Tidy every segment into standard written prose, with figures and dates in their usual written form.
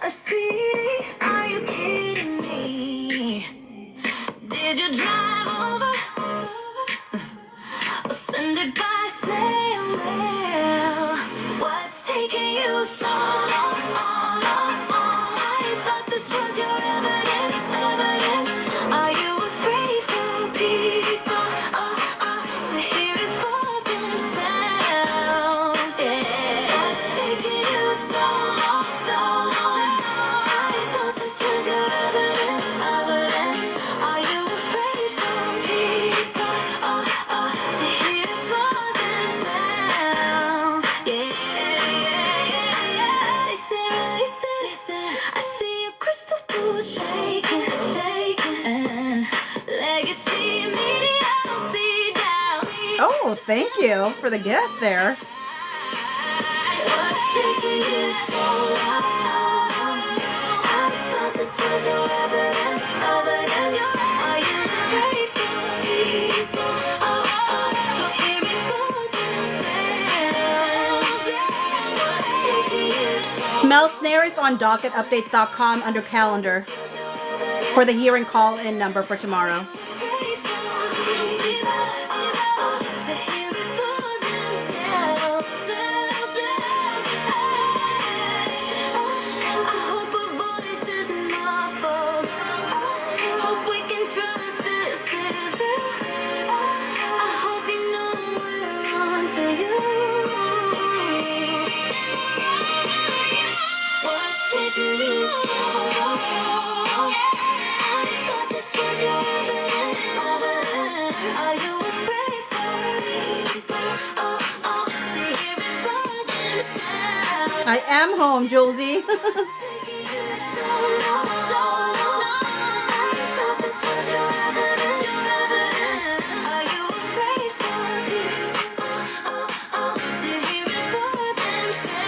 Sweetie, are you kidding me? Did you drive over or send it by snail mail? What's taking you so long? I thought this was your evidence. Are you afraid for people to hear it for themselves? Yeah. What's taking you so long? I thought this was your evidence. Are you afraid for people to hear it for themselves? Yeah. They say release it. I see your crystal boots shaking. And legacy media speed down. Oh, thank you for the gift there. What's taking you so long? I thought this was your evidence. Are you afraid for people to hear it for themselves? What's taking you so Mel Snare is on docketupdates.com under calendar for the hearing call-in number for tomorrow. afraid for people to hear it for themselves? I hope a voice isn't muffled. Hope we can trust this is real. I hope you know we're on to you. What's taking you so long? I thought this was your evidence. Are you afraid for people to hear it for themselves? I am home, Julesy. Taking you so long. I thought this was your evidence. Are you afraid for people to hear it for themselves?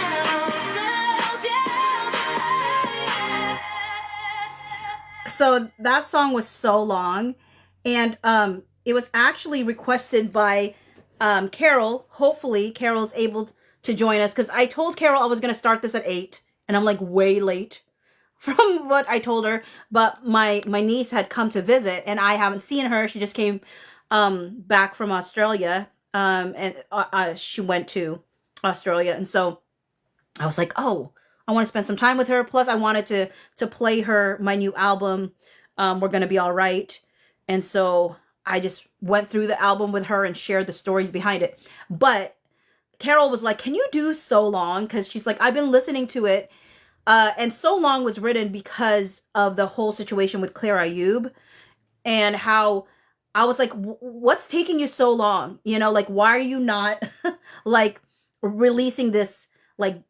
So that song was so long, and it was actually requested by Karol. Hopefully Karol's able to join us, because I told Karol I was going to start this at 8, and I'm like way late from what I told her. But my niece had come to visit, and I haven't seen her. She just came back from Australia, and she went to Australia, and so I was like, oh, I want to spend some time with her. Plus, I wanted to play her my new album, We're Gonna Be All Right. And so I just went through the album with her and shared the stories behind it. But Karol was like, can you do So Long? Because she's like, I've been listening to it. And So Long was written because of the whole situation with Claire Ayub, and how I was like, what's taking you so long? You know, like, why are you not like releasing this like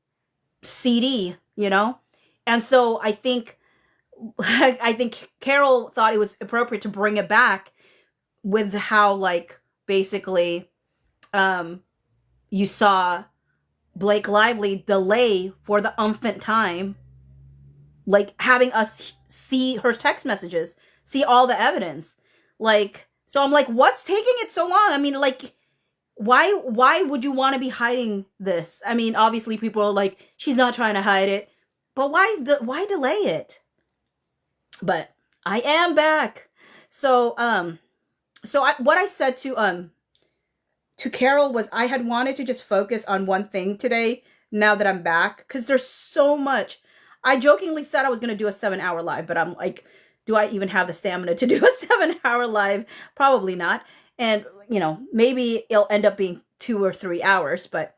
CD, you know? And so I think Karol thought it was appropriate to bring it back with how, like, basically you saw Blake Lively delay for the umpteenth time, like having us see her text messages, see all the evidence. Like, so I'm like, what's taking it so long? I mean, like, why would you want to be hiding this? I mean, obviously people are like, she's not trying to hide it, but why delay it? But I am back. So what I said to Karol was I had wanted to just focus on one thing today now that I'm back, because there's so much. I jokingly said I was going to do a 7-hour live, but I'm like, do I even have the stamina to do a 7-hour live? Probably not. And, you know, maybe it'll end up being 2 or 3 hours, but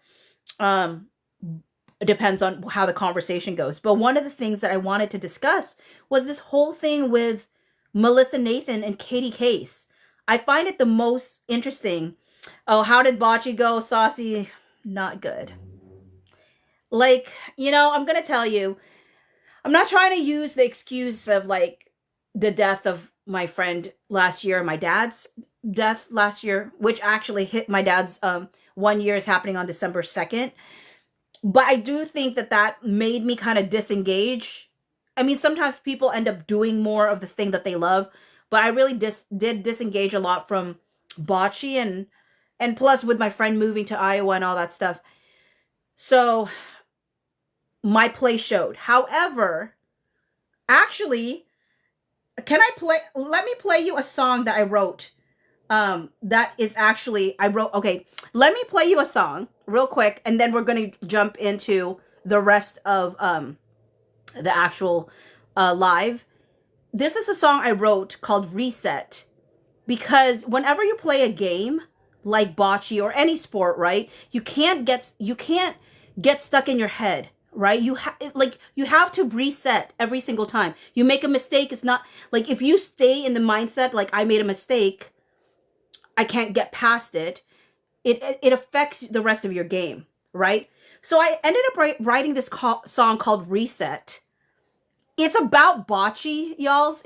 it depends on how the conversation goes. But one of the things that I wanted to discuss was this whole thing with Melissa Nathan and Katie Case. I find it the most interesting. Oh, how did Bocce go? Saucy, not good. Like, you know, I'm going to tell you, I'm not trying to use the excuse of like the death of my friend last year, my dad's death last year, which actually hit my dad's 1 year is happening on December 2nd. But I do think that made me kind of disengage. I mean, sometimes people end up doing more of the thing that they love, but I really did disengage a lot from Bocce, and plus with my friend moving to Iowa and all that stuff. So my play showed. However, Actually, let me play you a song that I wrote. That is actually, okay, let me play you a song real quick, and then we're going to jump into the rest of, the actual, live. This is a song I wrote called Reset, because whenever you play a game like bocce or any sport, right, you can't get stuck in your head, right? You have to reset every single time you make a mistake. It's not like, if you stay in the mindset like, I made a mistake, I can't get past it, it affects the rest of your game, right? So I ended up writing this song called Reset. It's about bocce, y'all.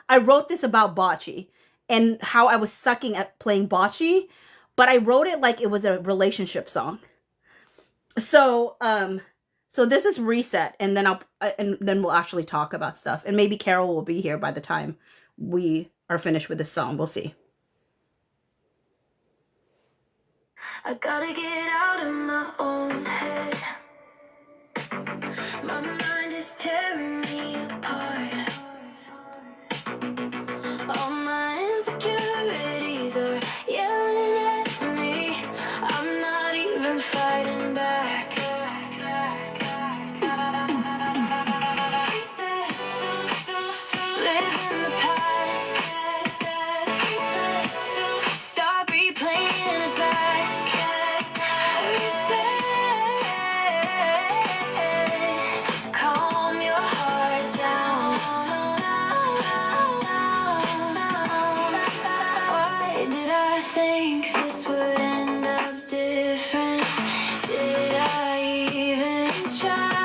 I wrote this about bocce and how I was sucking at playing bocce, but I wrote it like it was a relationship song. So, so this is Reset, and then we'll actually talk about stuff, and maybe Karol will be here by the time we are finished with this song. We'll see. I gotta get out of my own head. My mind is tearing me apart. All my insecurities are yelling at me. I'm not even fighting back. Live in the past. Stop replaying it back. Calm your heart down. Why did I think this would end up different? Did I even try?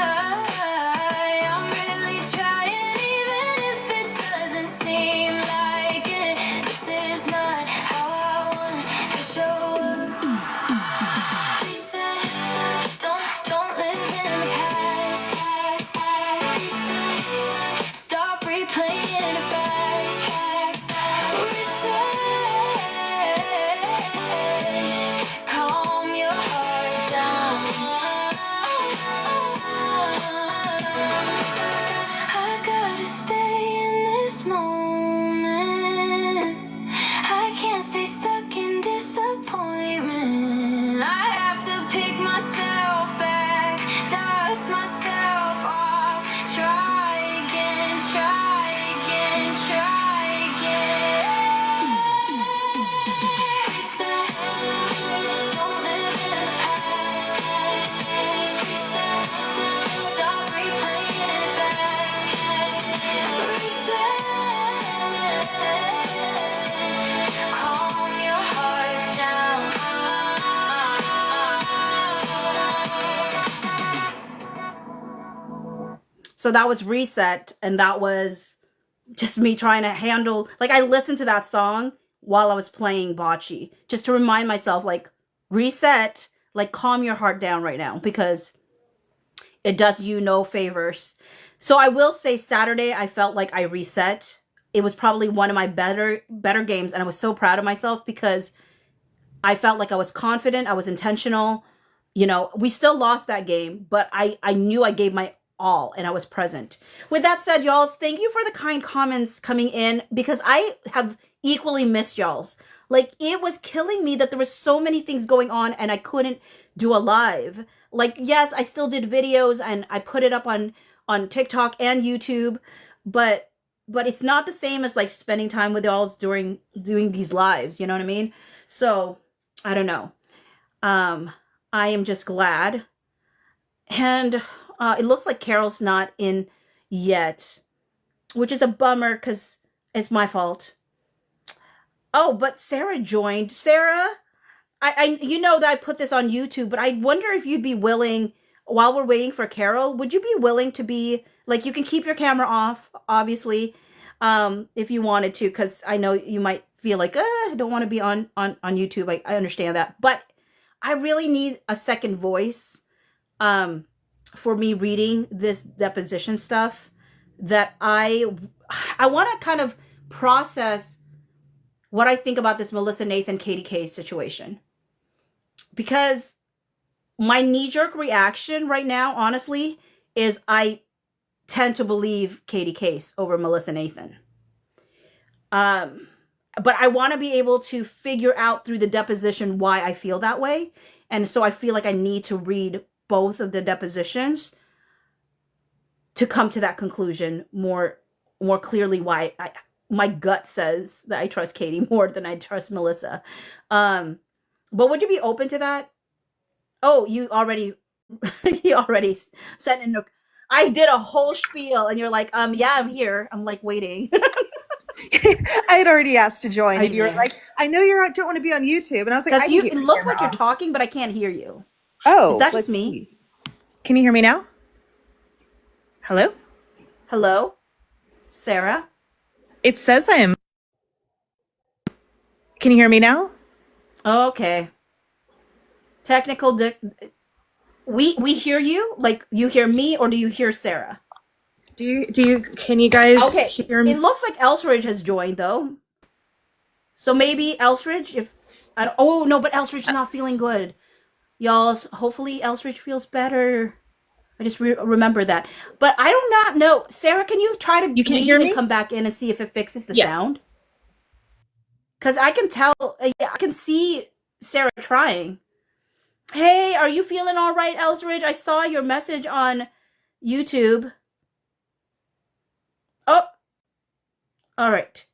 I'm really trying, even if it doesn't seem like it. This is not how I want to show up. Reset. Don't live in the past. Stop replaying it back. Reset. Calm your heart down. I gotta stay in this moment. I can't stay stuck in disappointment. I have to pick myself back, dust myself off, try again, try again, try again. Reset. Don't live in the past. Stop replaying it back. Reset. Calm your heart down. So that was Reset, and that was just me trying to handle, like, I listened to that song while I was playing bocce, just to remind myself, like, reset, like, calm your heart down right now, because it does you no favors. So I will say, Saturday, I felt like I reset. It was probably one of my better games, and I was so proud of myself because I felt like I was confident, I was intentional. You know, we still lost that game, but I knew I gave my all and I was present. With that said, y'all, thank you for the kind comments coming in, because I have equally missed y'all's. Like, it was killing me that there was so many things going on and I couldn't do a live. Like, yes, I still did videos and I put it up on TikTok and YouTube, but it's not the same as like spending time with y'all during doing these lives, you know what I mean? So, I don't know. I am just glad. And it looks like Karol's not in yet, which is a bummer because it's my fault. Oh, but Sarah joined. Sarah, I you know that I put this on YouTube, but I wonder if you'd be willing, while we're waiting for Karol, would you be willing to be, like, you can keep your camera off, obviously, if you wanted to, because I know you might feel like, I don't want to be on YouTube. I understand that. But I really need a second voice for me reading this deposition stuff, that I want to kind of process what I think about this Melissa Nathan Katie K situation. Because my knee-jerk reaction right now, honestly, is I tend to believe Katie Case over Melissa Nathan. But I want to be able to figure out through the deposition why I feel that way. And so I feel like I need to read both of the depositions to come to that conclusion more clearly why my gut says that I trust Katie more than I trust Melissa. But would you be open to that? Oh, you already sent in I did a whole spiel and you're like, yeah, I'm here. I'm like waiting. I had already asked to join, I and you were know. like, I know you don't want to be on YouTube. And I was like, I Because can you get it your looks camera like you're off. talking, but I can't hear you. Oh, Is that let's just me? see. Can you hear me now? Hello? Hello? Sarah? It says I am. Can you hear me now? Oh, okay. Technical we hear you? Like you hear me or do you hear Sarah? Can you guys Okay. hear me? It looks like Elsridge has joined though. So maybe Elsridge oh no, but Elsridge is not feeling good. Y'all, hopefully Elsridge feels better. I just remember that. But I do not know. Sarah, can you try to You can't leave hear and me? come back in and see if it fixes the Yeah. sound? Because I can tell, I can see Sarah trying. Hey, are you feeling all right, Elsridge? I saw your message on YouTube. Oh, all right.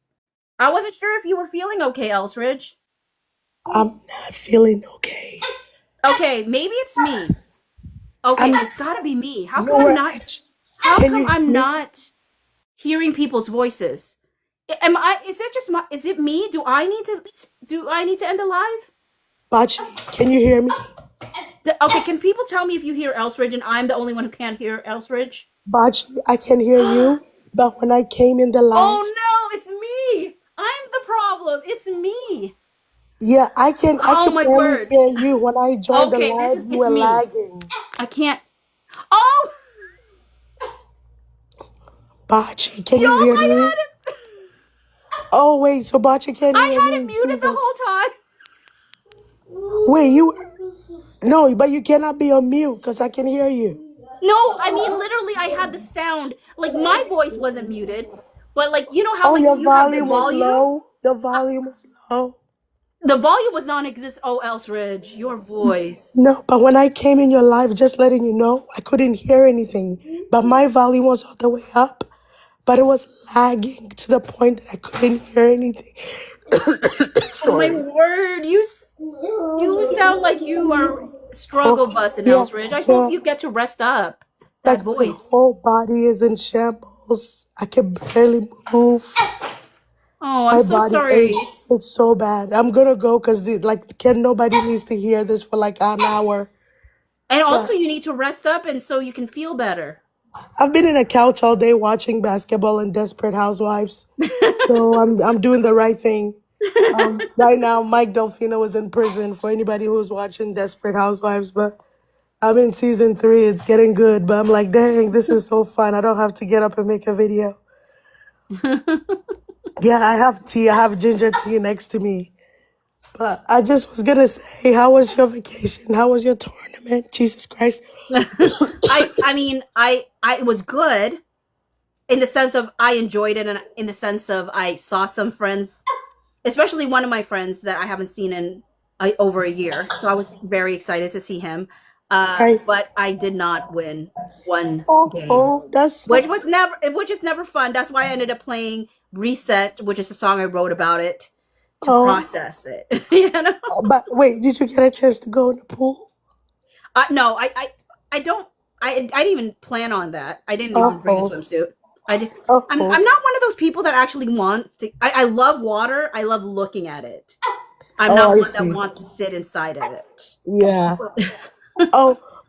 I wasn't sure if you were feeling okay, Elsridge. I'm not feeling okay. Okay, maybe it's me. Okay, I'm- it's gotta be me. How You come were I'm not? act- How Can come you hear I'm me? not hearing people's voices? Am I? Is it just my? Is it me? Do I need to end the live? Bachi, can you hear me? Okay, can people tell me if you hear Elsridge and I'm the only one who can't hear Elsridge? Bachi, I can hear you, but when I came in the live, Oh no, it's me. I'm the problem. It's me. yeah, I can Oh, my barely word. hear you. When I joined the Okay, live, you it's were me. lagging. I can't. Oh, Bachi, can you y'all, hear me? I Oh wait, so Bachi can't hear had me. it muted the Jesus. whole time. Wait, no, but you cannot be on mute because I can hear you. No, I mean literally, I had the sound. Like my voice wasn't muted, but like you know how Oh, like your you have the volume was volume. low. Your volume was low. The volume was non-existent. Oh, Elsridge, your voice. No, but when I came in your live, just letting you know, I couldn't hear anything. But my volume was all the way up. But it was lagging to the point that I couldn't hear anything. Oh my word, you sound like you are struggle busting, Elsridge. I hope you get to rest up that Like my voice. whole body is in shambles. I can barely move. Oh, I'm My so body sorry. aches. It's so bad. I'm gonna go because nobody needs to hear this for like an hour. And also, you need to rest up, and so you can feel better. I've been in a couch all day watching basketball and Desperate Housewives, so I'm doing the right thing. Right now, Mike Delfino is in prison for anybody who's watching Desperate Housewives, but I'm in season 3. It's getting good, but I'm like, dang, this is so fun. I don't have to get up and make a video. Yeah, I have tea. I have ginger tea next to me. But I just was gonna say, how was your vacation? How was your tournament? Jesus Christ. I mean, it was good in the sense of I enjoyed it, and in the sense of I saw some friends, especially one of my friends that I haven't seen in over a year. So I was very excited to see him. Right. But I did not win one game, Oh, that's which is never fun. That's why I ended up playing Reset, which is a song I wrote about it to process it. You know? But wait, did you get a chance to go in the pool? No, I don't. I didn't even plan on that. I didn't even bring a swimsuit. I'm not one of those people that actually wants to. I love water. I love looking at it. I'm not one that wants to sit inside of it. Yeah.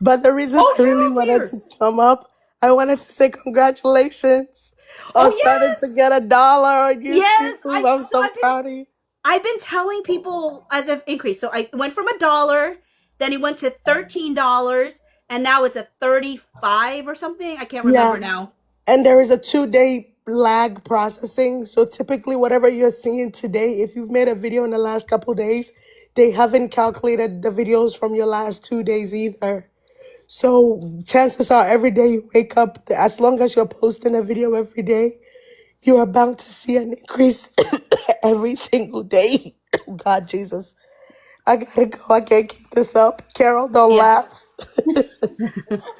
But the reason I really wanted to come up, I wanted to say congratulations on starting to get $1 on YouTube. Yes, I'm so proud of you. I've been telling people as I've increased. So I went from $1, then it went to $13, and now it's at 35 or something. I can't remember now. And there is a 2-day lag processing. So typically whatever you're seeing today, if you've made a video in the last couple days, they haven't calculated the videos from your last 2 days either. So chances are every day you wake up, as long as you're posting a video every day, you are bound to see an increase every single day. God, Jesus. I gotta go. I can't keep this up. Carol, don't Yeah. laugh.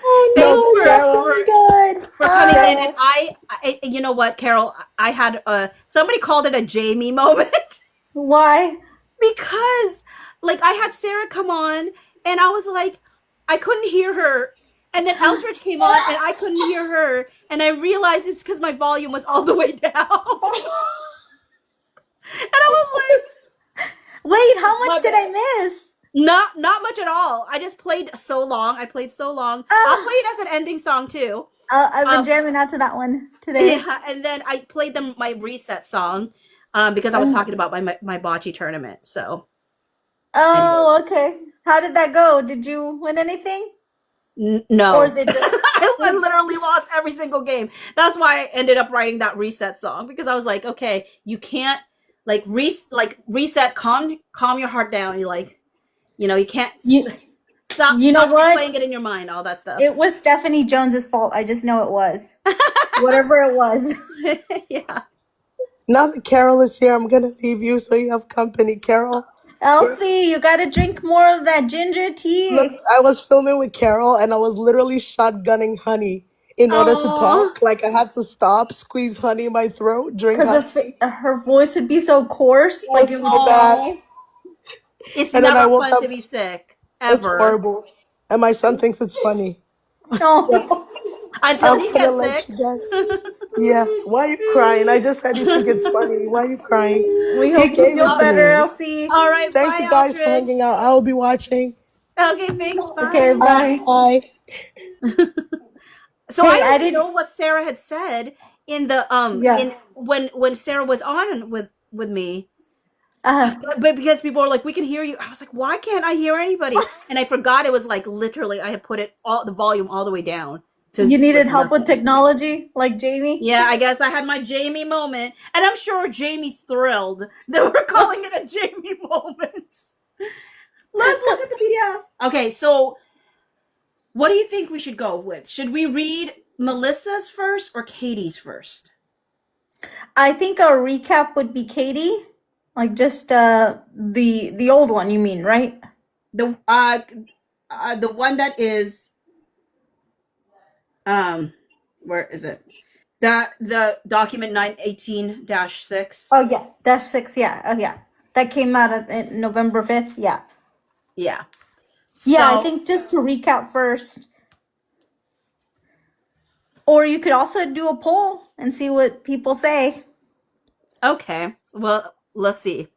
Oh Thanks No, no, Carol. that's good. for coming in. Hi. And I, you know what, Carol, I had somebody called it a Jamie moment Why? because like I had Sarah come on and I was like, I couldn't hear her. And then Elstridge came on and I couldn't hear her. And I realized it's because my volume was all the way down. And I was like, Wait, how my much did bad. I miss? Not much at all. I just played so long. I played so long. I'll play it as an ending song too. I've been Um, jamming out to that one today. yeah, and then I played them my reset song because I was talking about my bocce tournament. So anyway, Oh, okay. How did that go? Did you win anything? Or no, is it just I literally lost every single game. That's why I ended up writing that reset song because I was like, okay, you can't like reset, calm your heart down. You like, you can't you stop you know what? playing it in your mind. All that stuff. It was Stephanie Jones's fault. I just know it was. Whatever it was. Yeah. Now that Carol is here, I'm gonna leave you so you have company. Carol, Elsie, you gotta drink more of that ginger look, tea. I was filming with Carol and I was literally shotgunning honey in order to Oh, talk. Like I had to stop, squeeze honey in my throat, drink Because honey. her voice would be so coarse, like it It's would so bad. try. it's And then I never woke fun up, to be sick it's ever horrible. And my son thinks it's funny. Oh, until I'm he gonna gets let sick. you guys. Yeah. Why are you crying? I just said you think it's funny. Why are you crying? we He hope you gave it feel to better, me. Elsie. All right, Thank bye, you guys for Elstridge. hanging out. I'll be watching. Okay, thanks. Okay, Bye. bye. Bye. So Hey, I I didn't didn't. know what Sarah had said in the Yeah. in when Sarah was on with me. Uh, But because people were like, we can hear you. I was like, why can't I hear anybody? And I forgot it was like literally I had put it all the volume all the way down to you needed like help with nothing. technology, like Jamie? Yeah, I guess I had my Jamie moment. And I'm sure Jamie's thrilled that we're calling it a Jamie moment. Let's look at the PDF. Okay, so what do you think we should go with? Should we read Melissa's first or Katie's first? I think a recap would be Katie. Like just the old one, you mean, right? The one that is where is it? The document 918-6. Oh yeah, dash six. Yeah. Oh yeah, that came out in November 5th. Yeah. Yeah. Yeah, I So think just to recap first, or you could also do a poll and see what people say. okay. Well, let's see.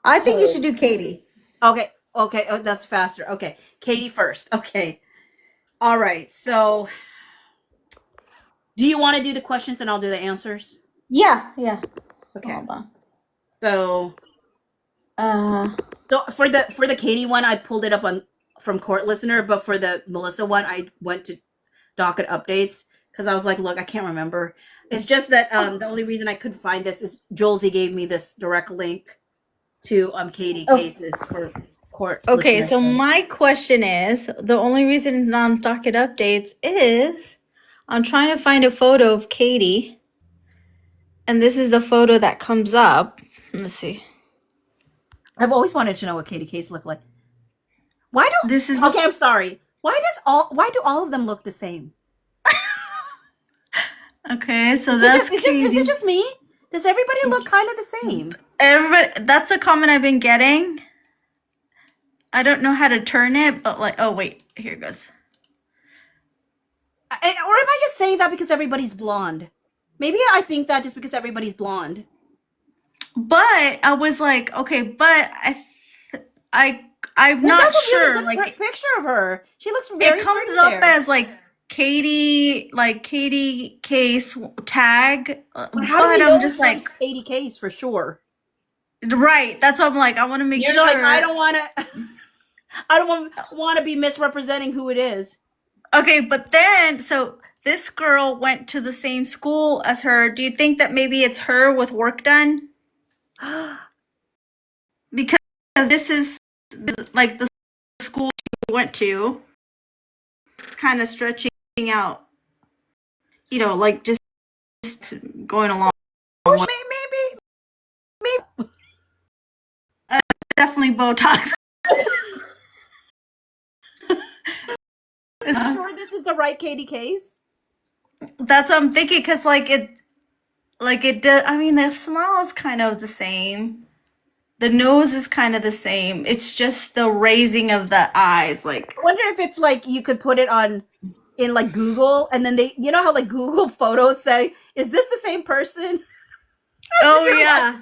I think you should do Katie. Okay. Okay. Oh, that's faster. Okay. Katie first. Okay. All right. So do you want to do the questions and I'll do the answers? Yeah, yeah. Okay. Hold on. So Uh, so for the Katie one, I pulled it up on from Court Listener, but for the Melissa one, I went to docket updates because I was like, look, I can't remember. It's just that the only reason I could find this is Jolsey gave me this direct link to Katie Oh. cases for Court. okay, Listener. so my question is, the only reason it's not on docket updates is I'm trying to find a photo of Katie, and this is the photo that comes up. Let's see. I've always wanted to know what Katie case looked like. Why do This is okay? I'm sorry. Why do all of them look the same? okay. So Is that's is Katie. it just me? Does everybody look kind of the same? Everybody, that's a comment I've been getting. I don't know how to turn it, but like, oh wait, here it goes. Or am I just saying that because everybody's blonde? Maybe I think that just because everybody's blonde. But I was like, okay, but I'm Well, not that's a sure. really good Like picture of her. She looks very it comes pretty up there. as like Katie case tag, But how do we but know I'm just like, it's Katie case for sure? right. That's what I'm like. I want to make You're sure. like, I don't want to. I don't want to be misrepresenting who it is. Okay, but then so this girl went to the same school as her. Do you think that maybe it's her with work done? Because this is like the school she went to. kind of stretching out, like just going along. Maybe. Definitely Botox. Sure, this is the right Katie case. That's what I'm thinking, because it does. I mean, the smile is kind of the same. The nose is kind of the same. It's just the raising of the eyes, like. I wonder if it's like you could put it in like Google, and then they, how like Google Photos say, "Is this the same person?" Oh yeah.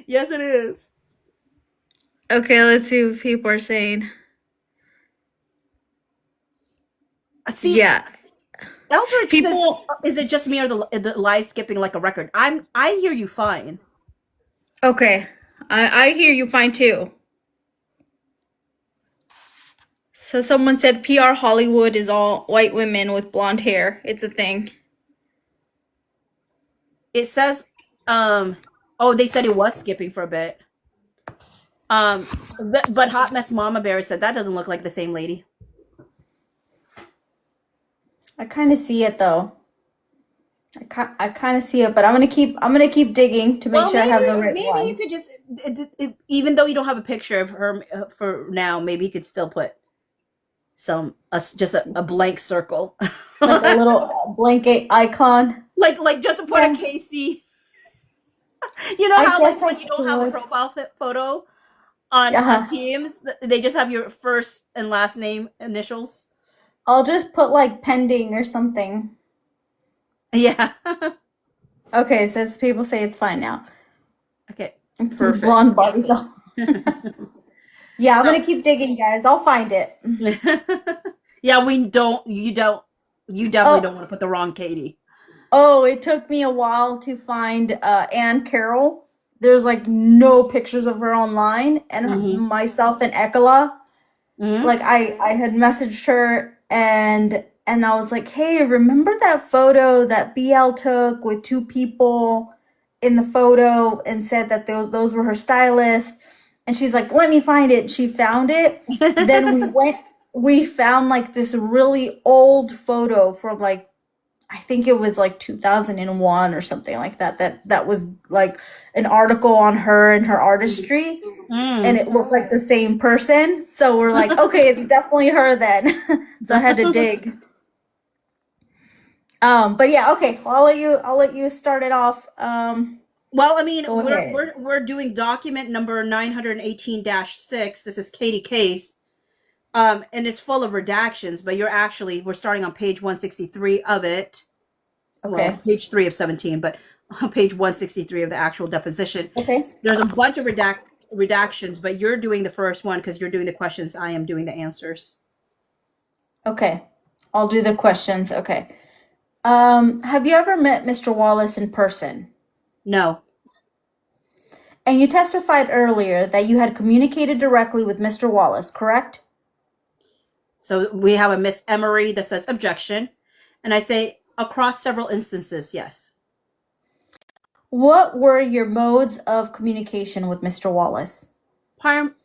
Yes, it is. Okay, let's see what people are saying. See, Yeah. also it People. says, is it just me or the live skipping like a record? I hear you fine. Okay, I hear you fine too. So someone said PR Hollywood is all white women with blonde hair. It's a thing. It says, they said it was skipping for a bit. But Hot Mess Mama Bear said that doesn't look like the same lady. I kind of see it though. I kind of see it, but I'm gonna keep digging to make sure I have the right maybe one. you could just, even though you don't have a picture of her for now, maybe you could still put just a blank circle, Like a little blanket icon. like just to put Yeah. a Casey. You know I how like guess when I you don't have a could. profile photo on Uh-huh. Teams, they just have your first and last name initials. I'll just put like pending or something. Yeah. Okay, it says people say it's fine now. Okay. Perfect. Blonde Barbie doll. Yeah, I'm gonna keep digging, guys. I'll find it. Yeah, you definitely don't want to put the wrong Katie. Oh, it took me a while to find Karol. There's like no pictures of her online, and myself and Ekala. Like I had messaged her and I was like, hey, remember that photo that BL took with two people in the photo and said that those were her stylists? And she's like, let me find it. She found it. Then we found like this really old photo from like, I think it was like 2001 or something like that. That was like an article on her and her artistry, and it looked like the same person. So we're like, okay, it's definitely her then. So I had to dig. But yeah, okay. Well, I'll let you start it off. Well, I mean, Go ahead. we're doing document number 918-6. This is Katie Case. And it's full of redactions, but we're starting on page 163 of it. Okay. Well, page 3 of 17, but on page 163 of the actual deposition. Okay. There's a bunch of redactions, but you're doing the first one because you're doing the questions. I am doing the answers. Okay. I'll do the questions. Okay. Have you ever met Mr. Wallace in person? No. And you testified earlier that you had communicated directly with Mr. Wallace, correct? So we have a Miss Emery that says objection. And I say across several instances, yes. What were your modes of communication with Mr. Wallace?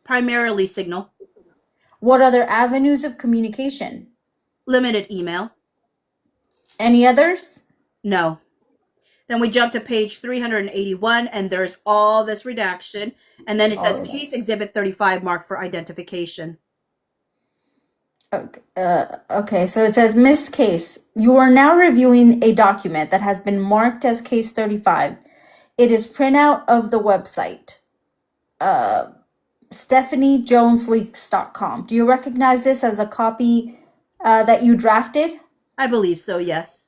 Primarily signal. What other avenues of communication? Limited email. Any others? No. Then we jump to page 381, and there's all this redaction. And then it says case exhibit 35 marked for identification. Okay, so it says, Miss Case, you are now reviewing a document that has been marked as case 35. It is printout of the website, StephanieJonesLeaks.com. Do you recognize this as a copy that you drafted? I believe so, yes.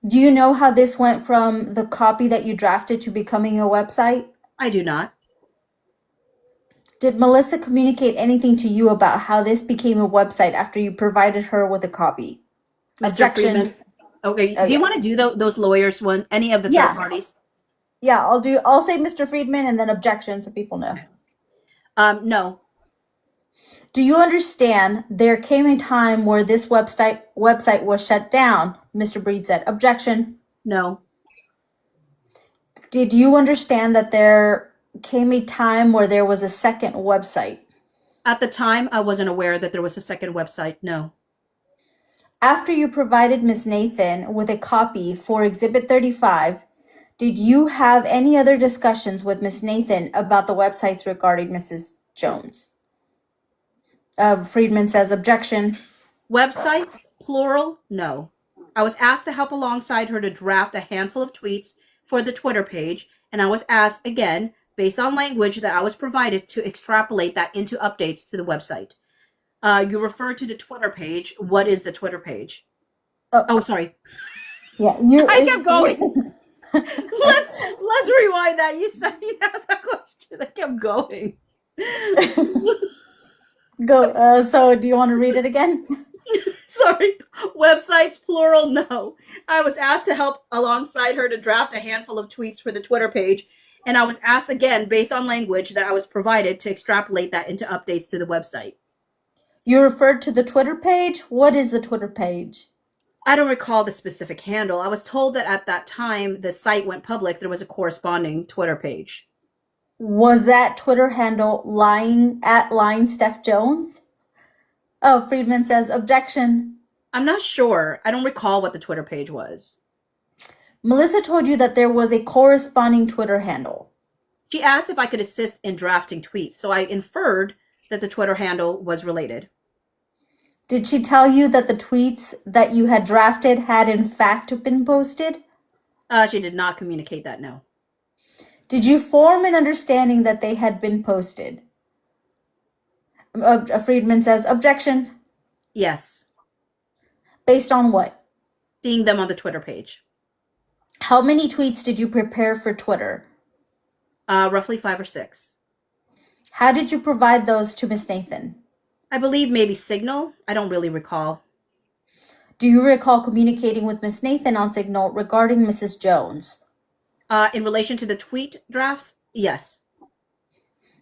Do you know how this went from the copy that you drafted to becoming a website? I do not. Did Melissa communicate anything to you about how this became a website after you provided her with a copy? Mr. Objection. Freeman. Okay, do you yeah. want to do those lawyers one? Any of the Yeah. third parties? Yeah, I'll say Mr. Friedman and then objection so people know. No. Do you understand there came a time where this website was shut down? Mr. Breed said. Objection. No. Did you understand that there came a time where there was a second website? At the time, I wasn't aware that there was a second website. No. After you provided Ms. Nathan with a copy for Exhibit 35, did you have any other discussions with Ms. Nathan about the websites regarding Mrs. Jones? Friedman says objection. Websites, plural, no. I was asked to help alongside her to draft a handful of tweets for the Twitter page, and I was asked again, based on language that I was provided, to extrapolate that into updates to the website. You referred to the Twitter page. What is the Twitter page? Oh, sorry. Yeah, you. I kept going. let's rewind that. You said you asked a question. I kept going. Go. So, do you want to read it again? Sorry. Websites, plural, no. I was asked to help alongside her to draft a handful of tweets for the Twitter page, and I was asked again, based on language that I was provided, to extrapolate that into updates to the website. You referred to the Twitter page. What is the Twitter page? I don't recall the specific handle. I was told that at that time the site went public, there was a corresponding Twitter page. Was that Twitter handle lying Steph Jones? Oh, Friedman says objection. I'm not sure. I don't recall what the Twitter page was. Melissa told you that there was a corresponding Twitter handle. She asked if I could assist in drafting tweets, so I inferred that the Twitter handle was related. Did she tell you that the tweets that you had drafted had in fact been posted? She did not communicate that, no. Did you form an understanding that they had been posted? Friedman says objection. Yes. Based on what? Seeing them on the Twitter page. How many tweets did you prepare for Twitter? Roughly 5 or 6. How did you provide those to Miss Nathan? I believe maybe Signal. I don't really recall. Do you recall communicating with Miss Nathan on Signal regarding Mrs. Jones? In relation to the tweet drafts, yes.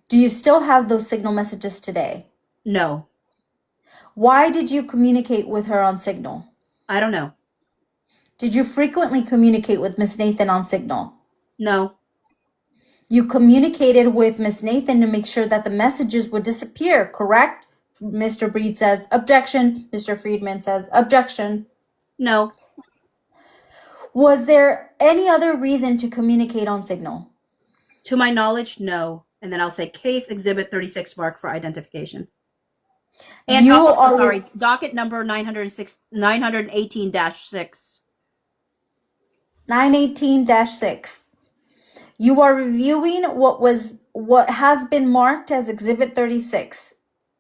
Do you still have those Signal messages today? No. Why did you communicate with her on Signal? I don't know. Did you frequently communicate with Miss Nathan on Signal? No. You communicated with Miss Nathan to make sure that the messages would disappear, correct? Mr. Breed says objection. Mr. Friedman says objection. No. Was there any other reason to communicate on Signal? To my knowledge, no. And then I'll say case exhibit 36 mark for identification. And You are- sorry, docket number 918-6. 918-6. You are reviewing what has been marked as Exhibit 36.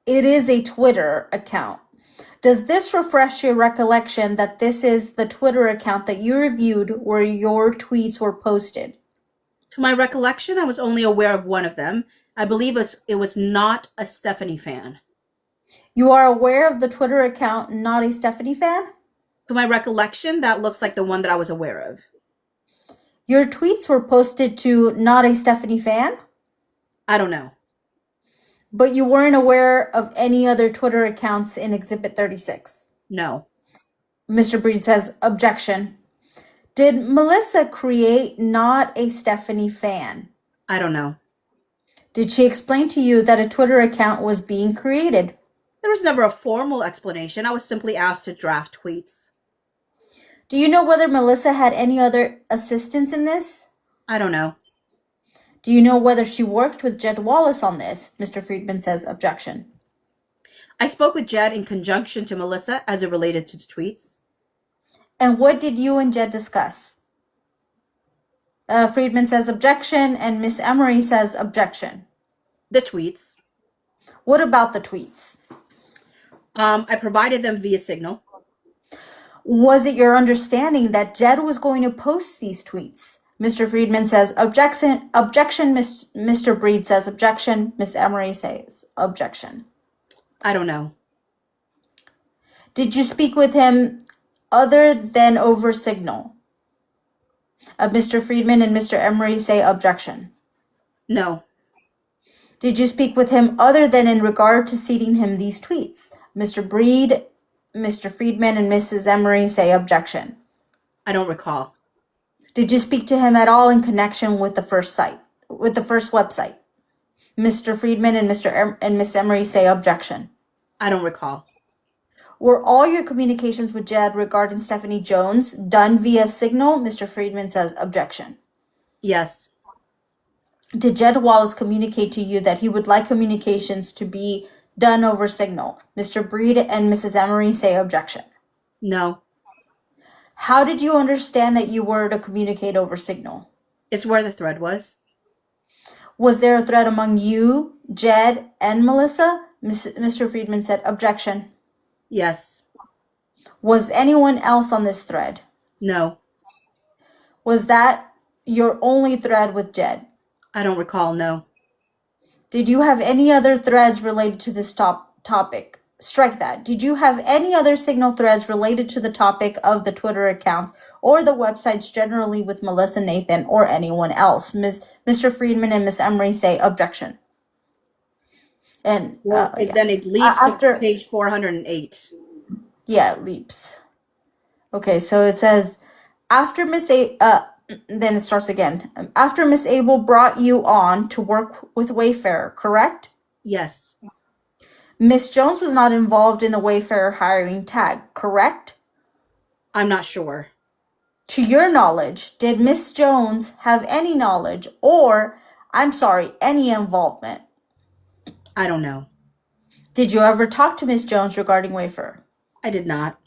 It is a Twitter account. Does this refresh your recollection that this is the Twitter account that you reviewed where your tweets were posted? To my recollection, I was only aware of one of them. I believe it was not a Stephanie fan. You are aware of the Twitter account, not a Stephanie fan? To my recollection, that looks like the one that I was aware of. Your tweets were posted to not a Stephanie fan? I don't know. But you weren't aware of any other Twitter accounts in Exhibit 36? No. Mr. Breed says objection. Did Melissa create not a Stephanie fan? I don't know. Did she explain to you that a Twitter account was being created? There was never a formal explanation. I was simply asked to draft tweets. Do you know whether Melissa had any other assistance in this? I don't know. Do you know whether she worked with Jed Wallace on this? Mr. Friedman says objection. I spoke with Jed in conjunction to Melissa as it related to the tweets. And what did you and Jed discuss? Friedman says objection, and Miss Emery says objection. The tweets. What about the tweets? I provided them via Signal. Was it your understanding that Jed was going to post these tweets? Mr. Friedman says objection. Objection. Mr. Breed says objection. Miss Emery says objection. I don't know. Did you speak with him other than over Signal? Mr. Friedman and Mr. Emery say objection. No. Did you speak with him other than in regard to sending him these tweets? Mr. Breed, Mr. Friedman, and Mrs. Emery say objection. I don't recall. Did you speak to him at all in connection with the first website? Mr. Friedman and Miss Emery say objection. I don't recall. Were all your communications with Jed regarding Stephanie Jones done via Signal? Mr. Friedman says objection. Yes. Did Jed Wallace communicate to you that he would like communications to be done over Signal? Mr. Breed and Mrs. Emery say objection. No. How did you understand that you were to communicate over Signal? It's where the thread was. Was there a thread among you, Jed, and Melissa? Mr. Friedman said objection. Yes. Was anyone else on this thread? No. Was that your only thread with Jed? I don't recall. No. Did you have any other threads related to this topic? Strike that. Did you have any other Signal threads related to the topic of the Twitter accounts or the websites generally with Melissa, Nathan, or anyone else? Mr. Friedman and Miss Emery say objection. And Then it leaps after to page 408. Yeah, it leaps. Okay, so it says after then it starts again. After Miss Abel brought you on to work with Wayfarer, correct? Yes. Miss Jones was not involved in the Wayfarer hiring tag, correct? I'm not sure. To your knowledge, did Miss Jones have any knowledge or, any involvement? I don't know. Did you ever talk to Miss Jones regarding Wayfarer? I did not.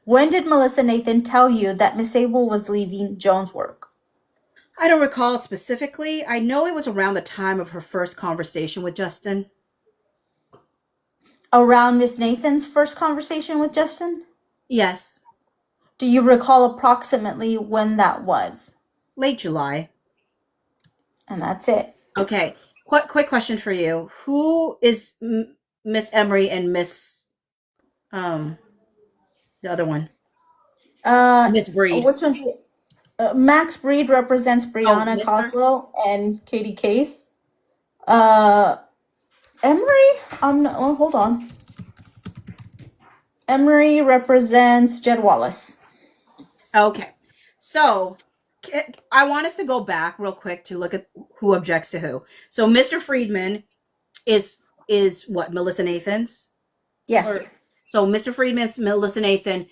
When did Melissa Nathan tell you that Miss Abel was leaving Jones' work? I don't recall specifically. I know it was around the time of her first conversation with Justin. Around Miss Nathan's first conversation with Justin? Yes. Do you recall approximately when that was? Late July. And that's it. Okay. Quick question for you. Who is Miss Emery and Miss the other one? Miss Breed. Which one's Max Breed represents Brianna Mr.? Coslow and Katie Case. Emery? Hold on. Emery represents Jed Wallace. Okay. So I want us to go back real quick to look at who objects to who. So Mr. Friedman is what, Melissa Nathan's? Yes. So Mr. Friedman's Melissa Nathan.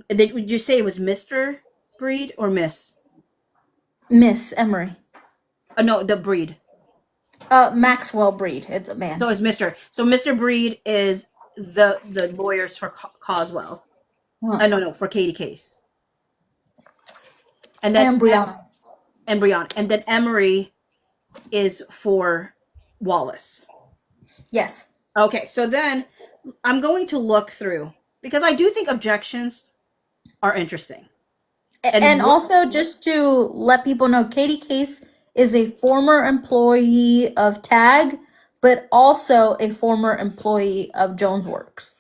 Would you say it was Mr. Breed or Miss? Miss Emery. No, the Breed. Maxwell Breed. It's a man. So it's Mr. So Mr. Breed is the lawyers for Coswell. Huh. No, for Katie Case. And then Brianna. And then Emery is for Wallace. Yes. Okay, so then I'm going to look through because I do think objections are interesting. And also, just to let people know, Katie Case is a former employee of TAG, but also a former employee of Jones Works.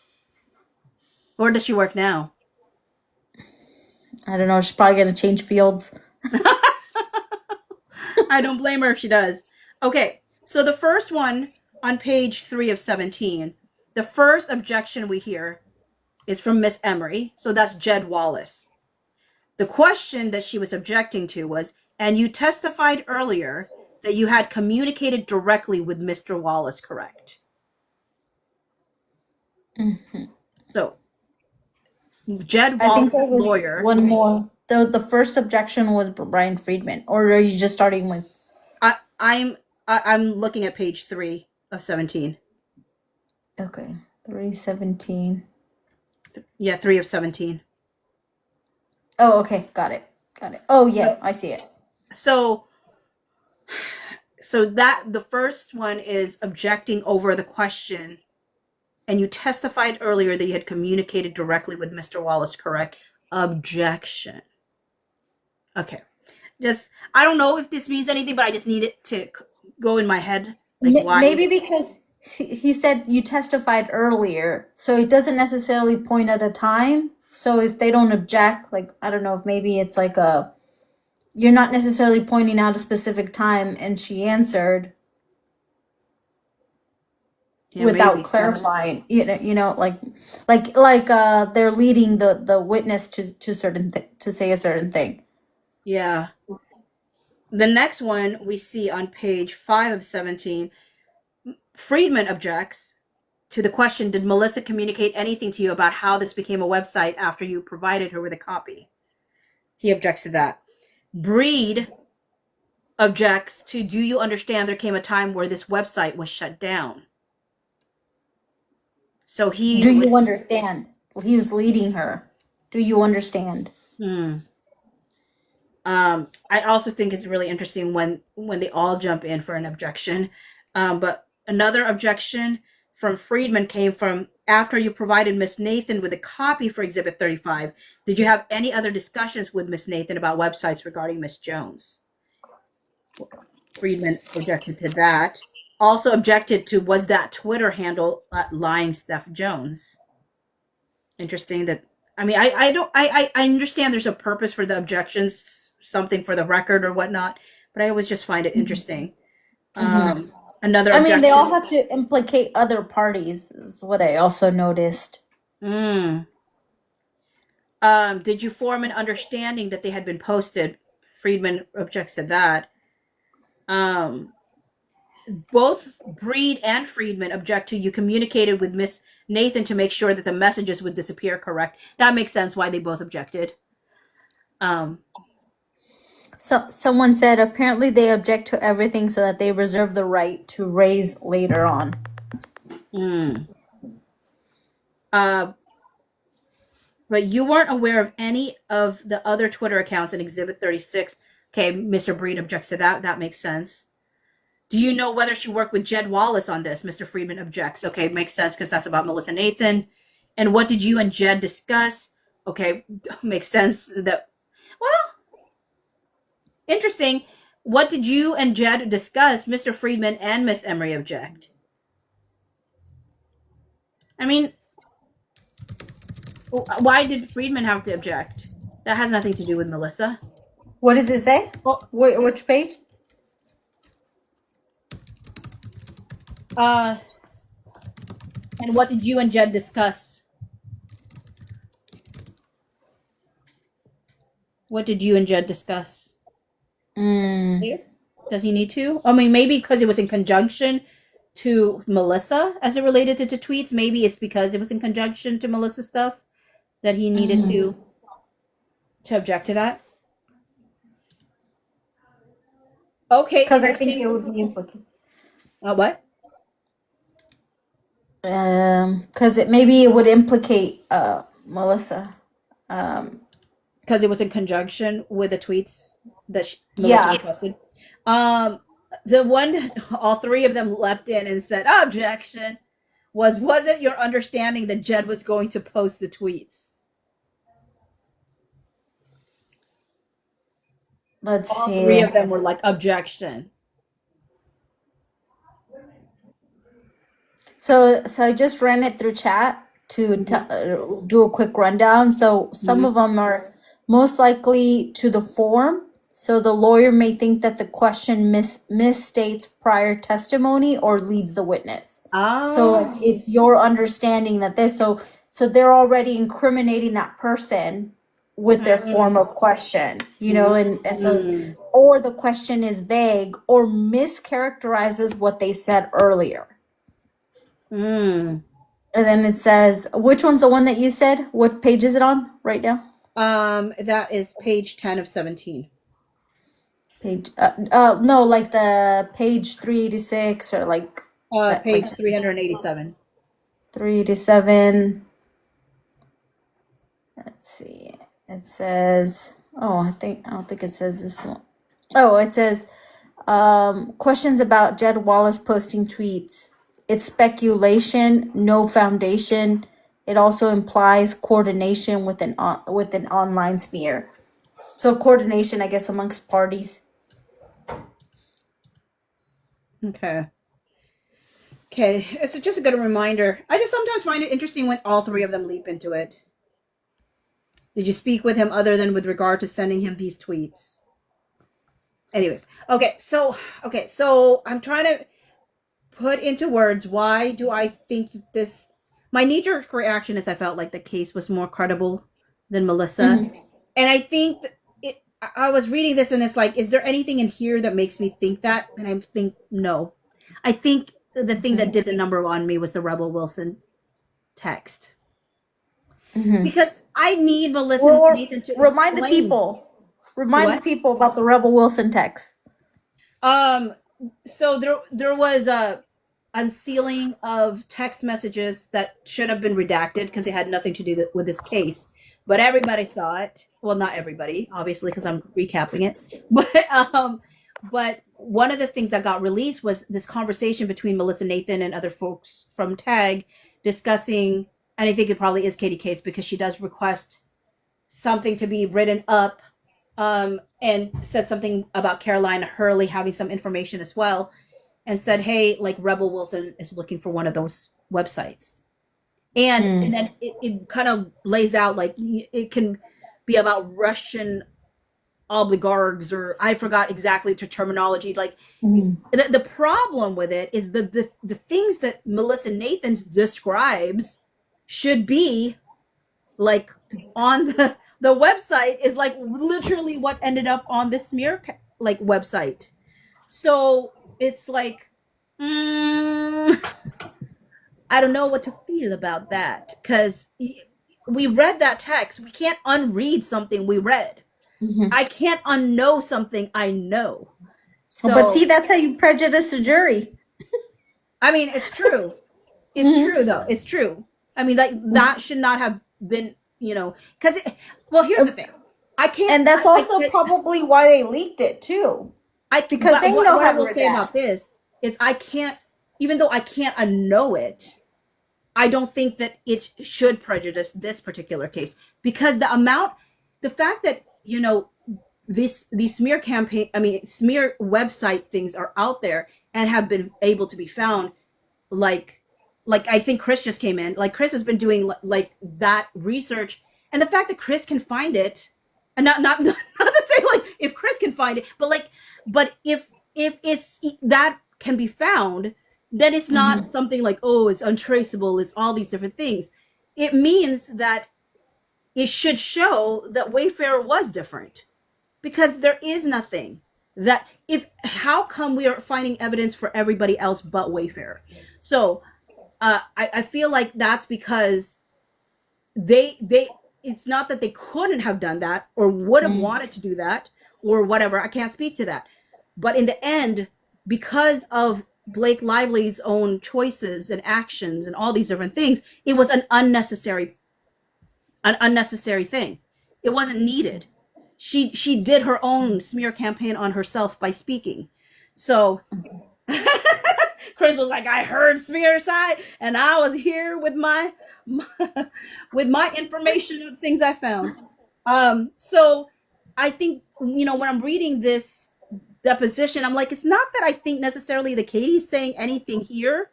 Where does she work now? I don't know. She's probably going to change fields. I don't blame her if she does. Okay, so the first one on page 3 of 17, the first objection we hear is from Miss Emery. So that's Jed Wallace. The question that she was objecting to was, and you testified earlier that you had communicated directly with Mr. Wallace, correct? Mm-hmm. So, Jed I think Wallace's there was lawyer. one more. The first objection was Brian Friedman, or are you just starting with? I'm looking at page 3 of 17. Okay, 317. Yeah, 3 of 17. Oh, okay, got it. Oh, yeah, I see it. So that the first one is objecting over the question, and you testified earlier that you had communicated directly with Mr. Wallace, correct? Objection. Okay. I don't know if this means anything, but I just need it to go in my head. Like why? Maybe because he said you testified earlier, so it doesn't necessarily point at a time. So if they don't object, like, I don't know if maybe it's like you're not necessarily pointing out a specific time, and she answered without maybe. clarifying. Like they're leading the witness to say a certain thing. Yeah. The next one we see on page 5 of 17, Friedman objects to the question, did Melissa communicate anything to you about how this became a website after you provided her with a copy? He objects to that. Breed objects to, do you understand there came a time where this website was shut down? So he Do was. you understand? He was leading her. Do you understand? I also think it's really interesting when they all jump in for an objection. But another objection from Friedman came from, after you provided Miss Nathan with a copy for Exhibit 35, did you have any other discussions with Miss Nathan about websites regarding Miss Jones? Friedman objected to that. Also objected to, was that Twitter handle lying Steph Jones? Interesting that, I mean, I understand there's a purpose for the objections, something for the record or whatnot, but I always just find it interesting. Another I objection. mean, they all have to implicate other parties, is what I also noticed. Did you form an understanding that they had been posted? Friedman objects to that. Both Breed and Friedman object to, you communicated with Miss Nathan to make sure that the messages would disappear, correct? That makes sense why they both objected. So someone said apparently they object to everything so that they reserve the right to raise later on. But you weren't aware of any of the other Twitter accounts in Exhibit 36. Okay, Mr. Breed objects to that. That makes sense. Do you know whether she worked with Jed Wallace on this? Mr. Friedman objects. Okay, makes sense because that's about Melissa Nathan. And what did you and Jed discuss? Okay, makes sense that, well, interesting. What did you and Jed discuss? Mr. Friedman and Miss Emery object. I mean, why did Friedman have to object? That has nothing to do with Melissa. What does it say? Which page? And what did you and Jed discuss? What did you and Jed discuss? Does he need to? I mean, maybe because it was in conjunction to Melissa as it related to tweets. Maybe it's because it was in conjunction to Melissa stuff that he needed to object to that. Okay. Because I think it would be implicated. What? Because maybe it would implicate Melissa. Because it was in conjunction with the tweets that Melissa posted. The one that all three of them leapt in and said, objection, was it your understanding that Jed was going to post the tweets? Let's All see. three of them were like, objection. So I just ran it through chat to do a quick rundown. So some of them are most likely to the form. So the lawyer may think that the question misstates prior testimony or leads the witness. So it's your understanding that this, so they're already incriminating that person with their form of question, you know, and so, or the question is vague or mischaracterizes what they said earlier. And then it says, which one's the one that you said? What page is it on right now? That is page 10 of 17. Page, no, like the page 386 or like page 387. 387. Let's see. It says, I don't think it says this one. Oh, it says, questions about Jed Wallace posting tweets. It's speculation, no foundation. It also implies coordination with an online smear. So coordination, I guess, amongst parties. Okay, it's just a good reminder. I just sometimes find it interesting when all three of them leap into it. Did you speak with him other than with regard to sending him these tweets? Anyways, so I'm trying to put into words, why do I think this? My knee-jerk reaction is I felt like the case was more credible than Melissa. And I think I was reading this and it's like, is there anything in here that makes me think that? And I think no. I think the thing that did the number on me was the Rebel Wilson text. Mhm. Because I need Melissa Or Nathan to remind the explain. people. Remind the What? people about the Rebel Wilson text. So there was a unsealing of text messages that should have been redacted because it had nothing to do with this case. But everybody saw it. Well, not everybody, obviously, because I'm recapping it. But one of the things that got released was this conversation between Melissa Nathan and other folks from TAG discussing, and I think it probably is Katie Case because she does request something to be written up, and said something about Carolina Hurley having some information as well, and said, hey, like Rebel Wilson is looking for one of those websites. And then it kind of lays out like it can be about Russian oligarchs, or I forgot exactly the terminology. Like the problem with it is the things that Melissa Nathan describes should be like on the website is like literally what ended up on the smear like website. So it's like, I don't know what to feel about that because we read that text. We can't unread something we read. I can't unknow something I know. So, But see, that's how you prejudice a jury. I mean, it's true. It's true, though. It's true. I mean, like that should not have been, because well, here's the thing. I can't, And that's also probably why they leaked it too. Because they know what how I will to say redact. about this is I can't, even though I can't unknow it, I don't think that it should prejudice this particular case because the fact that these smear campaign, smear website things are out there and have been able to be found, like I think Chris just came in. Like Chris has been doing like that research, and the fact that Chris can find it, and not to say like if Chris can find it, but if it's that can be found, then it's not something like, oh, it's untraceable, it's all these different things. It means that it should show that Wayfair was different because there is nothing that how come we are finding evidence for everybody else but Wayfair? So I feel like that's because they it's not that they couldn't have done that or would have wanted to do that or whatever. I can't speak to that. But in the end, because of Blake Lively's own choices and actions and all these different things, it was an unnecessary thing. It wasn't needed. She did her own smear campaign on herself by speaking. So Chris was like, I heard smear side and I was here with my with my information of things I found. So I think, when I'm reading this deposition, I'm like, it's not that I think necessarily that Katie's saying anything here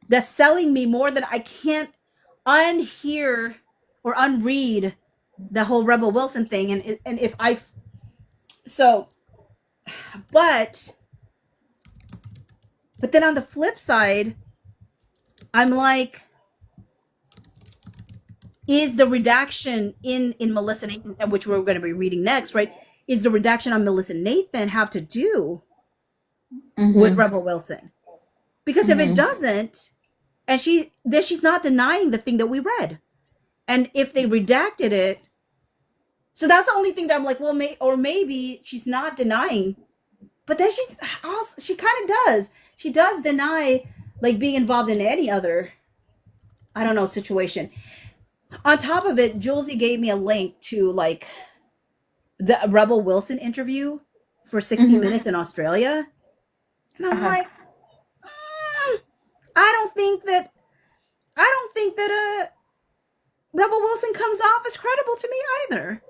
that's selling me more than I can't unhear or unread the whole Rebel Wilson thing. And if I, so, but then on the flip side, I'm like, is the redaction in Melissa Nathan, which we're going to be reading next, right? Is the redaction on Melissa Nathan have to do with Rebel Wilson? Because if it doesn't, and she's not denying the thing that we read. And if they redacted it, so that's the only thing that I'm like, well, maybe she's not denying, but then she kind of does. She does deny like being involved in any other, I don't know, situation. On top of it, Julesy gave me a link to like the Rebel Wilson interview for 60 Minutes in Australia. And I'm like, I don't think that Rebel Wilson comes off as credible to me either.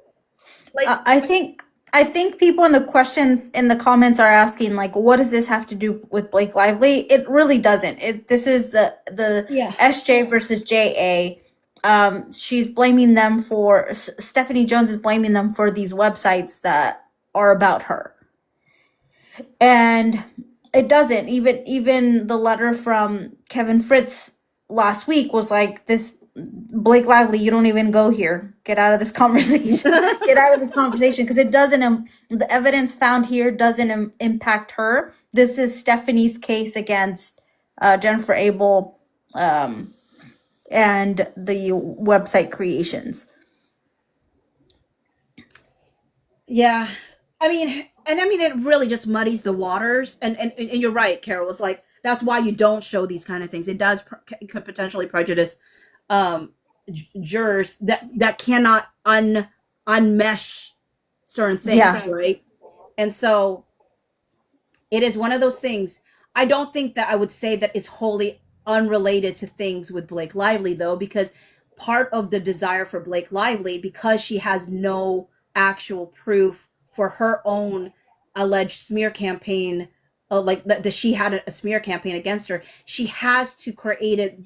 Like I think people in the questions in the comments are asking like, what does this have to do with Blake Lively? It really doesn't. This is the SJ versus JA. She's blaming them for Stephanie Jones is blaming them for these websites that are about her, and it doesn't. Even the letter from Kevin Fritz last week was like, this Blake Lively, you don't even go here. Get out of this conversation. Get out of this conversation because it doesn't. The evidence found here doesn't impact her. This is Stephanie's case against Jennifer Abel, and the website creations. Yeah. I mean, it really just muddies the waters. And you're right, Carol. It's like, that's why you don't show these kind of things. It does could potentially prejudice jurors that cannot unmesh certain things, Yeah. right? And so it is one of those things. I don't think that I would say that it's wholly unrelated to things with Blake Lively, though, because part of the desire for Blake Lively, because she has no actual proof for her own alleged smear campaign, like that she had a smear campaign against her, she has to create it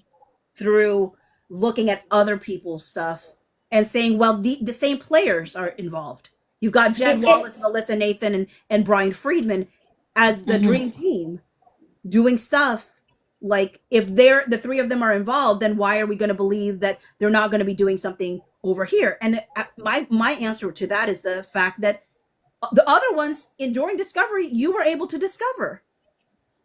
through looking at other people's stuff and saying, well, the same players are involved. You've got Jed Wallace, Melissa Nathan, and Brian Friedman as the dream team doing stuff. Like, if the three of them are involved, then why are we going to believe that they're not going to be doing something over here? And my answer to that is the fact that the other ones during discovery, you were able to discover.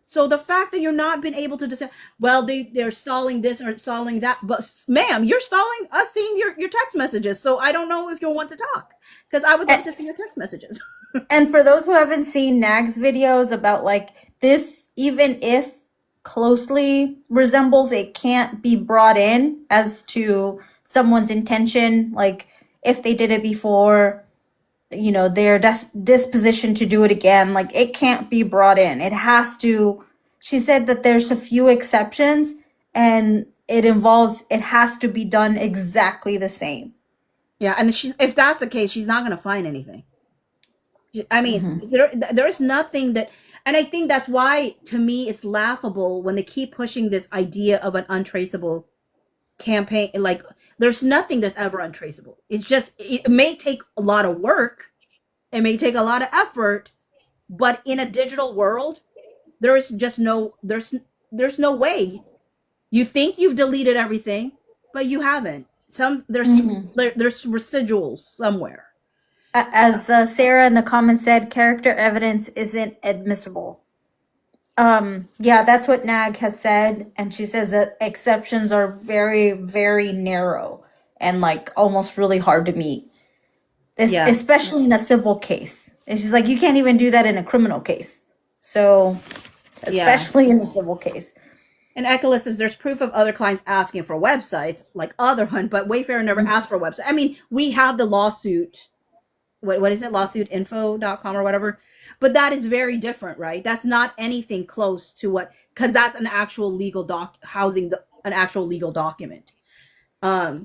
So the fact that you're not been able to discover, well, they're stalling this or stalling that, but ma'am, you're stalling us seeing your text messages. So I don't know if you'll want to talk, because I would like to see your text messages. And for those who haven't seen Nag's videos about like this, even if closely resembles, it can't be brought in as to someone's intention. Like if they did it before, their disposition to do it again, like it can't be brought in. It has to, she said that there's a few exceptions, and it has to be done exactly the same. Yeah, and if that's the case, she's not going to find anything. I mean, there's nothing that, and I think that's why, to me, it's laughable when they keep pushing this idea of an untraceable campaign. Like, there's nothing that's ever untraceable. It's just, it may take a lot of work, it may take a lot of effort, but in a digital world, there's just there's no way. You think you've deleted everything, but you haven't. There's residuals somewhere. As Sarah in the comments said, character evidence isn't admissible. Yeah, that's what Nag has said, and she says that exceptions are very, very narrow and like almost really hard to meet, especially in a civil case. And she's like, you can't even do that in a criminal case, so especially in a civil case. And Echola says there's proof of other clients asking for websites like other hunt, but Wayfair never asked for a website. I mean, we have the lawsuit. What is it? Lawsuitinfo.com or whatever. But that is very different, right? That's not anything close to because that's an actual legal an actual legal document. I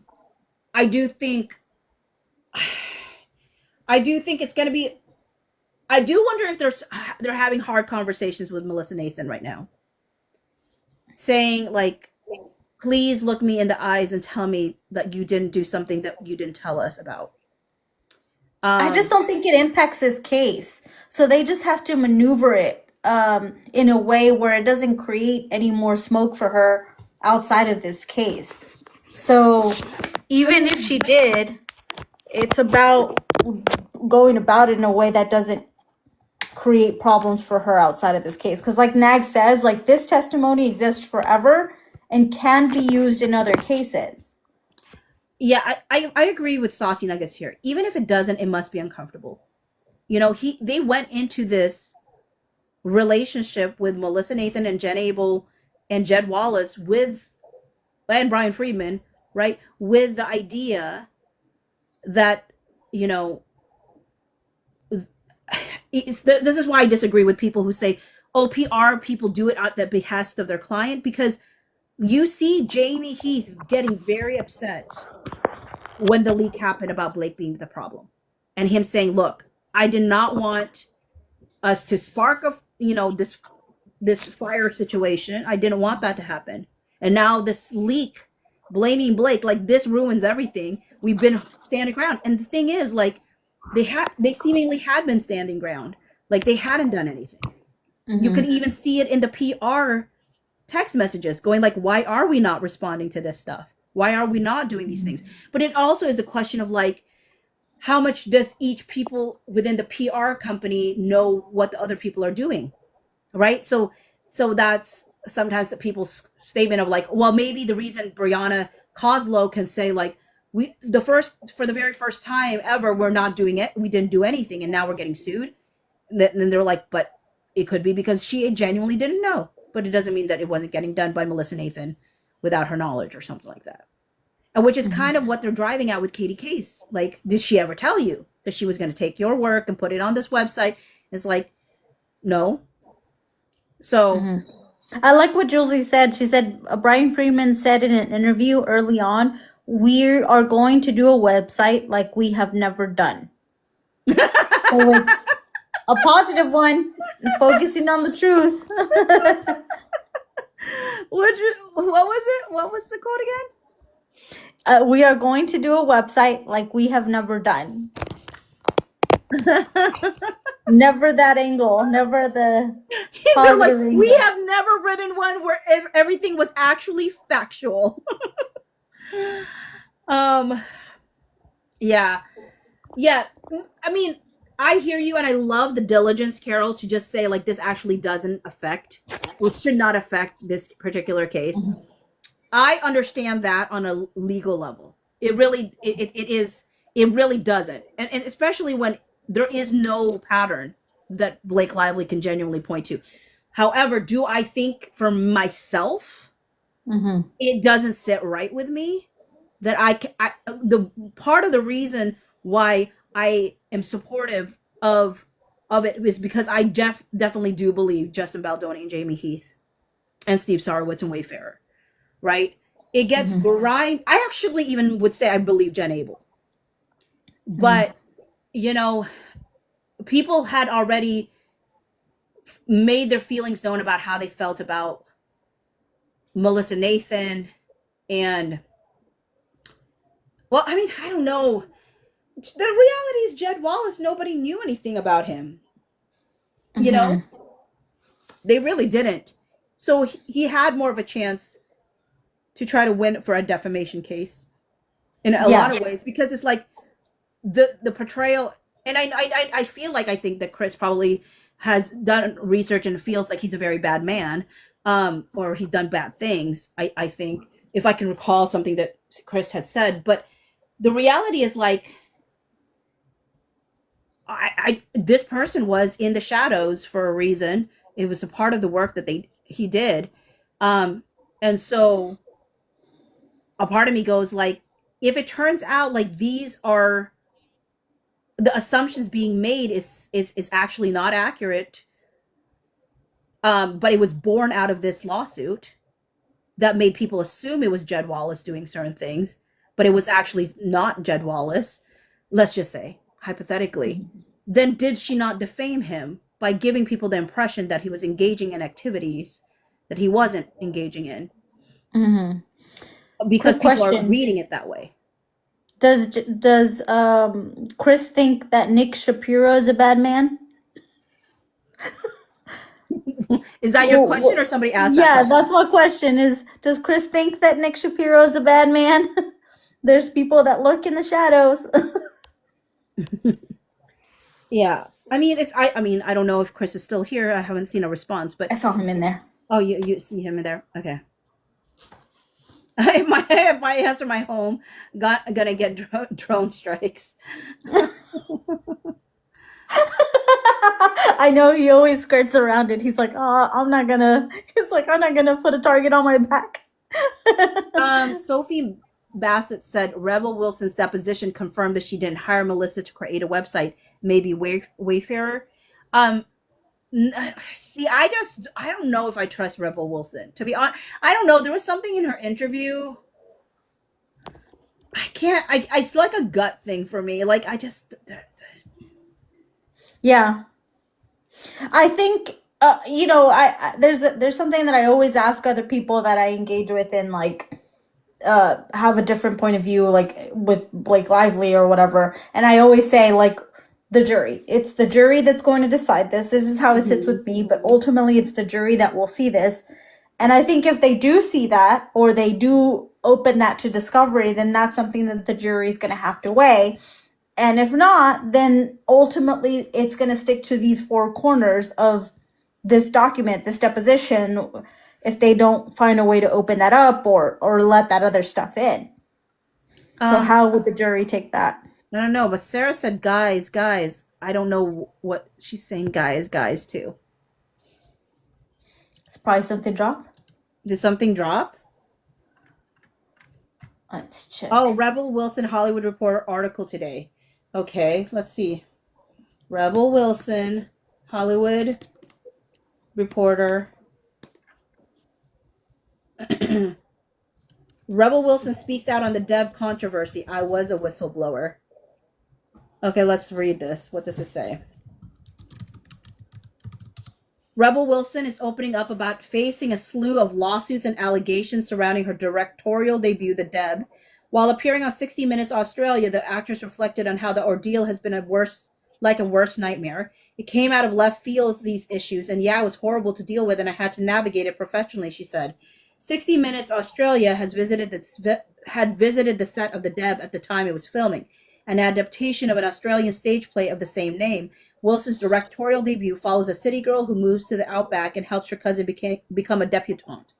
do think it's going to be, I do wonder if they're having hard conversations with Melissa Nathan right now, saying like, please look me in the eyes and tell me that you didn't do something that you didn't tell us about. I just don't think it impacts this case. So they just have to maneuver it in a way where it doesn't create any more smoke for her outside of this case. So even if she did, it's about going about it in a way that doesn't create problems for her outside of this case. Because like Nag says, like this testimony exists forever and can be used in other cases. Yeah, I agree with Saucy Nuggets here. Even if it doesn't, it must be uncomfortable. They went into this relationship with Melissa Nathan and Jen Abel and Jed Wallace and Brian Friedman, right? With the idea that, this is why I disagree with people who say, oh, PR people do it at the behest of their client, because you see Jamey Heath getting very upset when the leak happened about Blake being the problem, and him saying, look, I did not want us to spark this fire situation. I didn't want that to happen. And now this leak blaming Blake, like this ruins everything. We've been standing ground. And the thing is, like, they seemingly had been standing ground. Like they hadn't done anything. You could even see it in the PR text messages going like, why are we not responding to this stuff? Why are we not doing these things? But it also is the question of like, how much does each people within the PR company know what the other people are doing? Right? So that's sometimes the people's statement of like, well, maybe the reason Brianna Coslow can say like, for the very first time ever, we're not doing it. We didn't do anything, and now we're getting sued. And then they're like, but it could be because she genuinely didn't know. But it doesn't mean that it wasn't getting done by Melissa Nathan without her knowledge or something like that. And which is kind of what they're driving at with Katie Case. Like, did she ever tell you that she was going to take your work and put it on this website? It's like, no. So I like what Josie said. She said, Brian Freeman said in an interview early on, we are going to do a website like we have never done. So it's a positive one, focusing on the truth. what was it? What was the quote again? We are going to do a website like we have never done. Never that angle. Never the They're like, positive we angle. have never written one where everything was actually factual. Yeah. I mean, I hear you, and I love the diligence, Karol, to just say like this actually doesn't affect, or should not affect this particular case. I understand that on a legal level. It really it really doesn't, and especially when there is no pattern that Blake Lively can genuinely point to. However, do I think for myself, it doesn't sit right with me that the part of the reason why I am supportive of it is because I definitely do believe Justin Baldoni and Jamey Heath and Steve Sarowitz and Wayfarer, right? It gets grind. I actually even would say I believe Jen Abel, but you know, people had already made their feelings known about how they felt about Melissa Nathan and, well, I mean, I don't know. The reality is Jed Wallace, nobody knew anything about him. You know? They really didn't. So he had more of a chance to try to win for a defamation case in a lot of ways, because it's like the portrayal, and I feel like I think that Chris probably has done research and feels like he's a very bad man, or he's done bad things. I think, if I can recall something that Chris had said, but the reality is like, this person was in the shadows for a reason. It was a part of the work that he did, and so a part of me goes like, if it turns out like these are the assumptions being made is actually not accurate, but it was born out of this lawsuit that made people assume it was Jed Wallace doing certain things, but it was actually not Jed Wallace, let's just say, hypothetically, then did she not defame him by giving people the impression that he was engaging in activities that he wasn't engaging in? Because people are reading it that way. Does Chris think that Nick Shapiro is a bad man? Is that your question, or somebody asked that question? That's my question. Does Chris think that Nick Shapiro is a bad man? There's people that lurk in the shadows. Yeah. I mean, I don't know if Chris is still here. I haven't seen a response, but I saw him in there. Oh, you see him in there? Okay. If I answer my home, gonna get drone strikes. I know he always skirts around it. He's like, I'm not gonna put a target on my back. Sophie Bassett said Rebel Wilson's deposition confirmed that she didn't hire Melissa to create a website, maybe Wayfarer. See, I don't know if I trust Rebel Wilson, to be honest. I don't know. There was something in her interview. It's like a gut thing for me. Like, Yeah. I think, there's something that I always ask other people that I engage with and like, have a different point of view, like with Blake Lively or whatever. And I always say like, the jury. It's the jury that's going to decide this. This is how it sits with me, but ultimately it's the jury that will see this. And I think if they do see that, or they do open that to discovery, then that's something that the jury is going to have to weigh. And if not, then ultimately it's going to stick to these four corners of this document, this deposition, if they don't find a way to open that up or let that other stuff in. So how would the jury take that? I don't know, but Sarah said guys, guys. I don't know what she's saying guys, guys too. It's probably something drop. Did something drop? Let's check. Oh, Rebel Wilson Hollywood Reporter article today. Okay, let's see. Rebel Wilson Hollywood Reporter. Rebel Wilson speaks out on the Deb controversy. I was a whistleblower. Okay, let's read this. What does it say? Rebel Wilson is opening up about facing a slew of lawsuits and allegations surrounding her directorial debut, The Deb. While appearing on 60 Minutes Australia, the actress reflected on how the ordeal has been a worst nightmare. It came out of left field, these issues, and yeah, it was horrible to deal with, and I had to navigate it professionally, she said. 60 Minutes Australia had visited the set of The Deb at the time it was filming, an adaptation of an Australian stage play of the same name. Wilson's directorial debut follows a city girl who moves to the outback and helps her cousin become a debutante.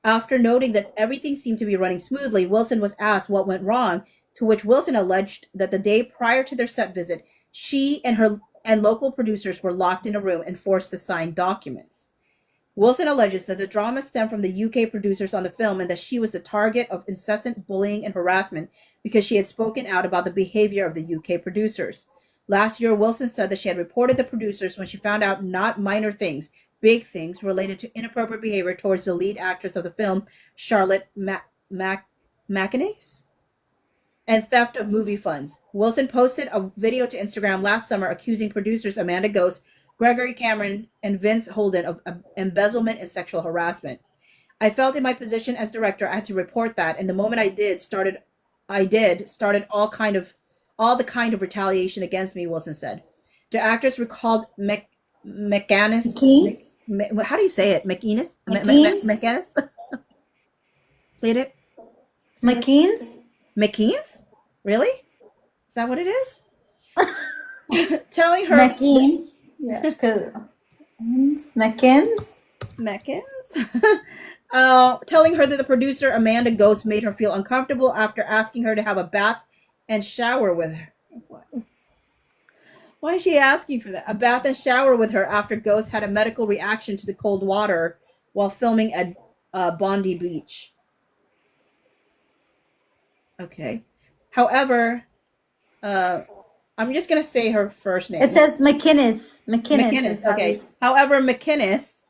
After noting that everything seemed to be running smoothly, Wilson was asked what went wrong, to which Wilson alleged that the day prior to their set visit, she and local producers were locked in a room and forced to sign documents. Wilson alleges that the drama stemmed from the UK producers on the film and that she was the target of incessant bullying and harassment because she had spoken out about the behavior of the UK producers. Last year, Wilson said that she had reported the producers when she found out not minor things, big things related to inappropriate behavior towards the lead actress of the film, Charlotte McInnes, and theft of movie funds. Wilson posted a video to Instagram last summer accusing producers Amanda Ghost, Gregory Cameron, and Vince Holden of embezzlement and sexual harassment. I felt in my position as director I had to report that, and the moment I did, started all the kind of retaliation against me, Wilson said. The actress recalled McInnes. How do you say it? McInnes? McInnes? Say it. McKean's? McKean's? Really? Is that what it is? Telling her McKean's. Yeah, because McKinn's. Telling her that the producer Amanda Ghost made her feel uncomfortable after asking her to have a bath and shower with her. Why is she asking for that? A bath and shower with her after Ghost had a medical reaction to the cold water while filming at Bondi Beach. Okay. However, I'm just going to say her first name. It says McInnes. McInnes, okay. However, McInnes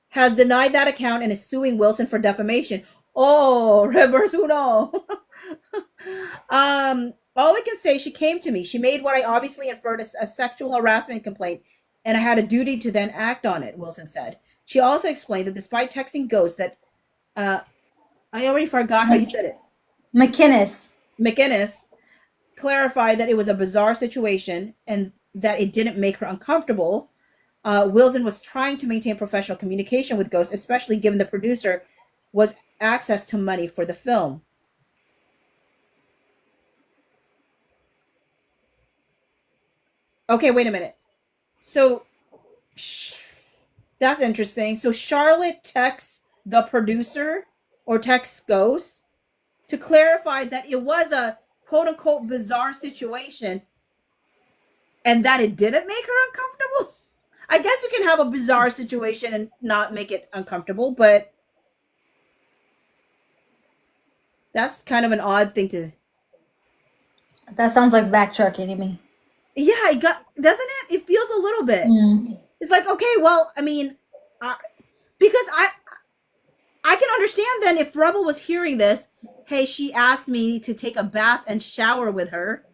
has denied that account and is suing Wilson for defamation. Oh, reverse uno. All I can say, she came to me. She made what I obviously inferred as a sexual harassment complaint, and I had a duty to then act on it, Wilson said. She also explained that despite texting Ghost that, I already forgot how you said it. McInnes clarified that it was a bizarre situation and that it didn't make her uncomfortable. Wilson was trying to maintain professional communication with Ghost, especially given the producer was access to money for the film. Okay, wait a minute. So, that's interesting. So Charlotte texts the producer or texts Ghost to clarify that it was a quote-unquote bizarre situation and that it didn't make her uncomfortable. I guess you can have a bizarre situation and not make it uncomfortable, but that's kind of an odd thing to... That sounds like backtracking to me. Yeah, doesn't it? It feels a little bit. It's like, okay, well, I mean, because I can understand then if Rebel was hearing this, hey, she asked me to take a bath and shower with her,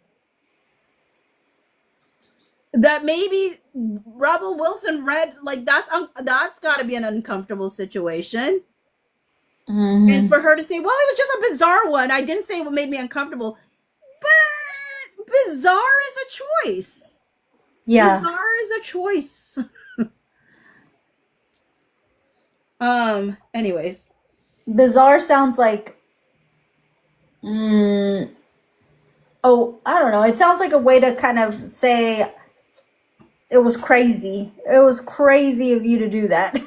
that maybe Rebel Wilson read, like, that's got to be an uncomfortable situation. And for her to say, well, it was just a bizarre one. I didn't say what made me uncomfortable. But bizarre is a choice. Yeah. Bizarre is a choice. Anyways. Bizarre sounds like... I don't know. It sounds like a way to kind of say it was crazy. It was crazy of you to do that.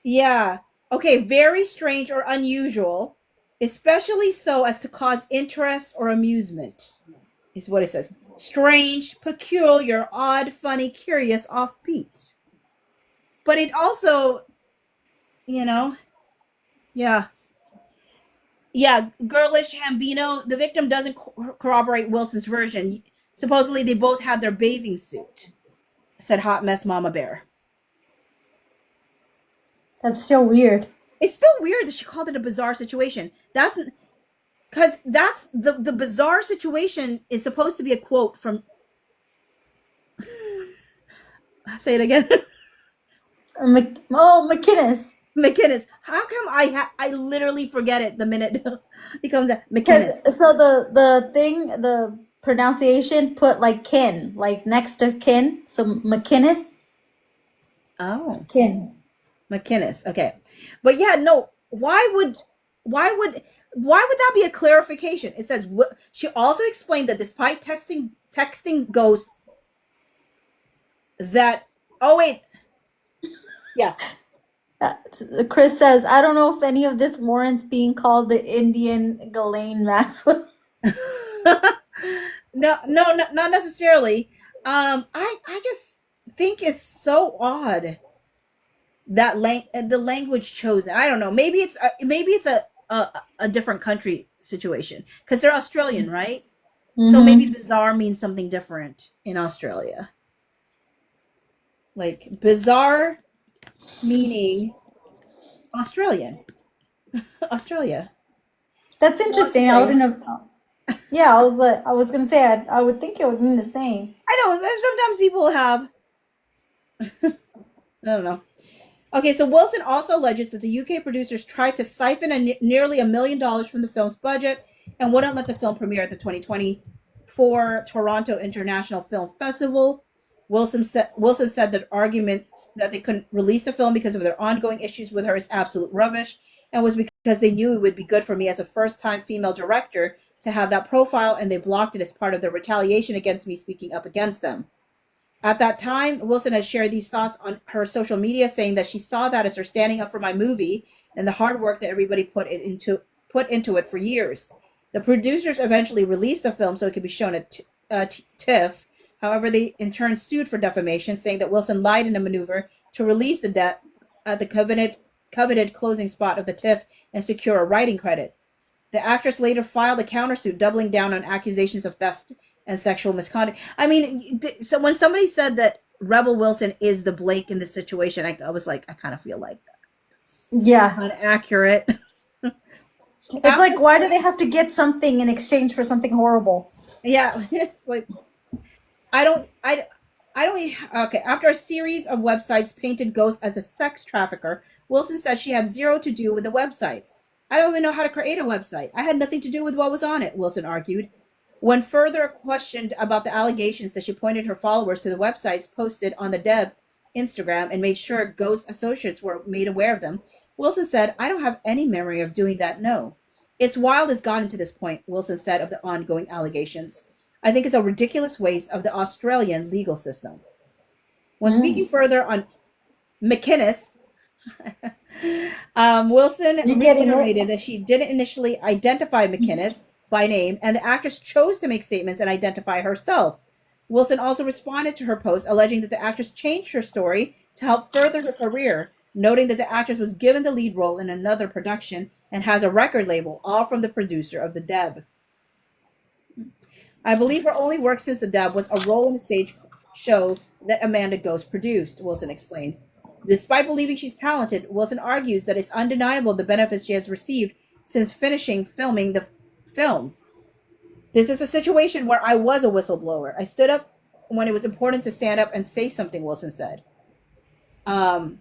Yeah. Okay, very strange or unusual, especially so as to cause interest or amusement, is what it says. Strange, peculiar, odd, funny, curious, offbeat. But it also, you know, yeah. Yeah, girlish Hambino. The victim doesn't corroborate Wilson's version. Supposedly, they both had their bathing suit, said Hot Mess Mama Bear. That's so weird. It's still weird that she called it a bizarre situation. That's because that's the bizarre situation is supposed to be a quote from. Say it again. McInnes. McInnes. How come I literally forget it the minute it comes out? Because McInnes. so the pronunciation put like kin, like next to kin. So McInnes, Oh, kin. McInnes. Okay, but yeah, no. Why would that be a clarification? It says she also explained that despite texting Ghost that. Oh wait. Yeah. Chris says, I don't know if any of this warrants being called the Indian Ghislaine Maxwell. No, not necessarily. I just think it's so odd that the language chosen. I don't know. Maybe it's a different country situation because they're Australian, right? So maybe bizarre means something different in Australia. Like bizarre meaning Australian, Australia. That's interesting. I wouldn't have. Yeah, I was gonna say I would think it would mean the same. I know sometimes people have. I don't know. Okay, so Wilson also alleges that the UK producers tried to siphon nearly $1 million from the film's budget and wouldn't let the film premiere at the 2024 Toronto International Film Festival. Wilson said that arguments that they couldn't release the film because of their ongoing issues with her is absolute rubbish, and was because they knew it would be good for me as a first-time female director to have that profile, and they blocked it as part of their retaliation against me speaking up against them. At that time, Wilson had shared these thoughts on her social media, saying that she saw that as her standing up for my movie and the hard work that everybody put into it for years. The producers eventually released the film so it could be shown at TIFF. However, they in turn sued for defamation, saying that Wilson lied in a maneuver to release the debt at the coveted closing spot of the TIFF and secure a writing credit. The actress later filed a countersuit, doubling down on accusations of theft and sexual misconduct. I mean, so when somebody said that Rebel Wilson is the Blake in this situation, I was like, I kind of feel like that's inaccurate. It's like, why do they have to get something in exchange for something horrible? Yeah, it's like, I don't. Okay, after a series of websites painted Ghost as a sex trafficker, Wilson said she had zero to do with the websites. I don't even know how to create a website. I had nothing to do with what was on it, Wilson argued. When further questioned about the allegations, that she pointed her followers to the websites posted on the Deb Instagram and made sure Ghost associates were made aware of them, Wilson said, I don't have any memory of doing that, no. It's wild it's gotten to this point, Wilson said of the ongoing allegations. I think it's a ridiculous waste of the Australian legal system. When speaking further on McInnes, Wilson reiterated that she didn't initially identify McInnes by name, and the actress chose to make statements and identify herself. Wilson also responded to her post, alleging that the actress changed her story to help further her career, noting that the actress was given the lead role in another production and has a record label, all from the producer of the Deb. I believe her only work since the Deb was a role in a stage show that Amanda Ghost produced, Wilson explained. Despite believing she's talented, Wilson argues that it's undeniable the benefits she has received since finishing filming the film. This is a situation where I was a whistleblower. I stood up when it was important to stand up and say something, Wilson said. And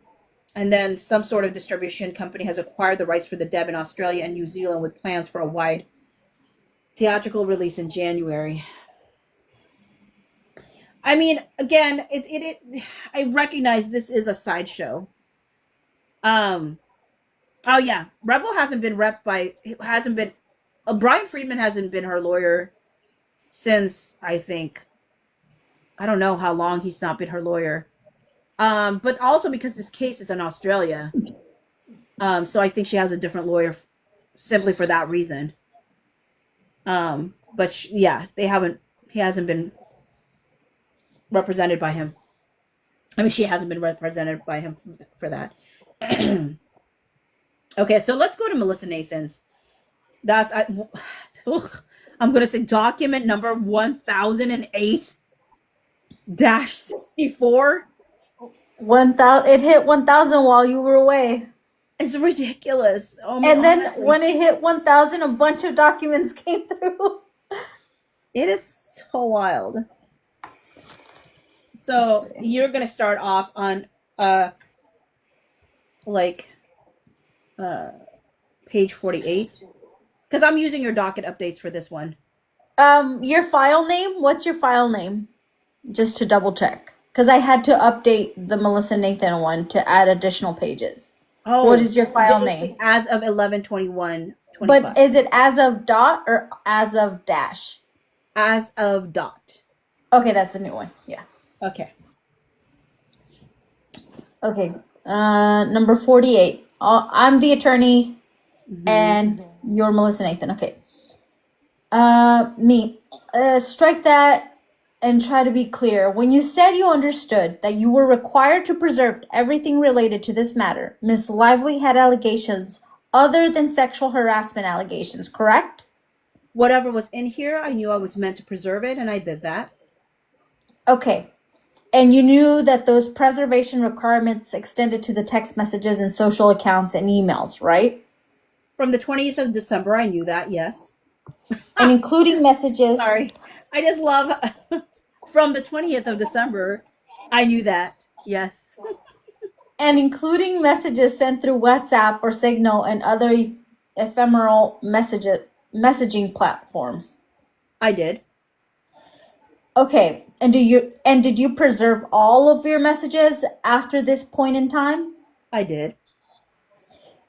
then some sort of distribution company has acquired the rights for the Deb in Australia and New Zealand with plans for a wide theatrical release in January. I mean, again, I recognize this is a sideshow. Oh yeah, Rebel hasn't been Brian Friedman hasn't been her lawyer since, I don't know how long he's not been her lawyer. But also because this case is in Australia. So I think she has a different lawyer simply for that reason. But yeah, they haven't. He hasn't been represented by him. I mean, she hasn't been represented by him for that. Okay, so let's go to Melissa Nathan's. That's I'm gonna say document number 1008-64. 1,000. It hit 1,000 while you were away. It's ridiculous. And then honestly, when it hit 1,000, a bunch of documents came through. it is so wild. So you're gonna start off on like page 48 because I'm using your docket updates for this one. Your file name? What's your file name? Just to double check. Because I had to update the Melissa Nathan one to add additional pages. Oh, What is your file name? as of 11/21/25? But is it as of dot or as of dash? As of dot. Okay, that's the new one. Yeah. Okay. Okay. Number 48. I'm the attorney and you're Melissa Nathan. Okay. Me. Strike that and try to be clear. When you said you understood that you were required to preserve everything related to this matter, Miss Lively had allegations other than sexual harassment allegations, correct? Whatever was in here, I knew I was meant to preserve it, and I did that. Okay. And you knew that those preservation requirements extended to the text messages and social accounts and emails, right? From the 20th of December, I knew that, yes. And including messages. Sorry. I just love from the 20th of December, I knew that, yes. And including messages sent through WhatsApp or Signal and other ephemeral messaging platforms. I did. Okay. And did you preserve all of your messages after this point in time? I did.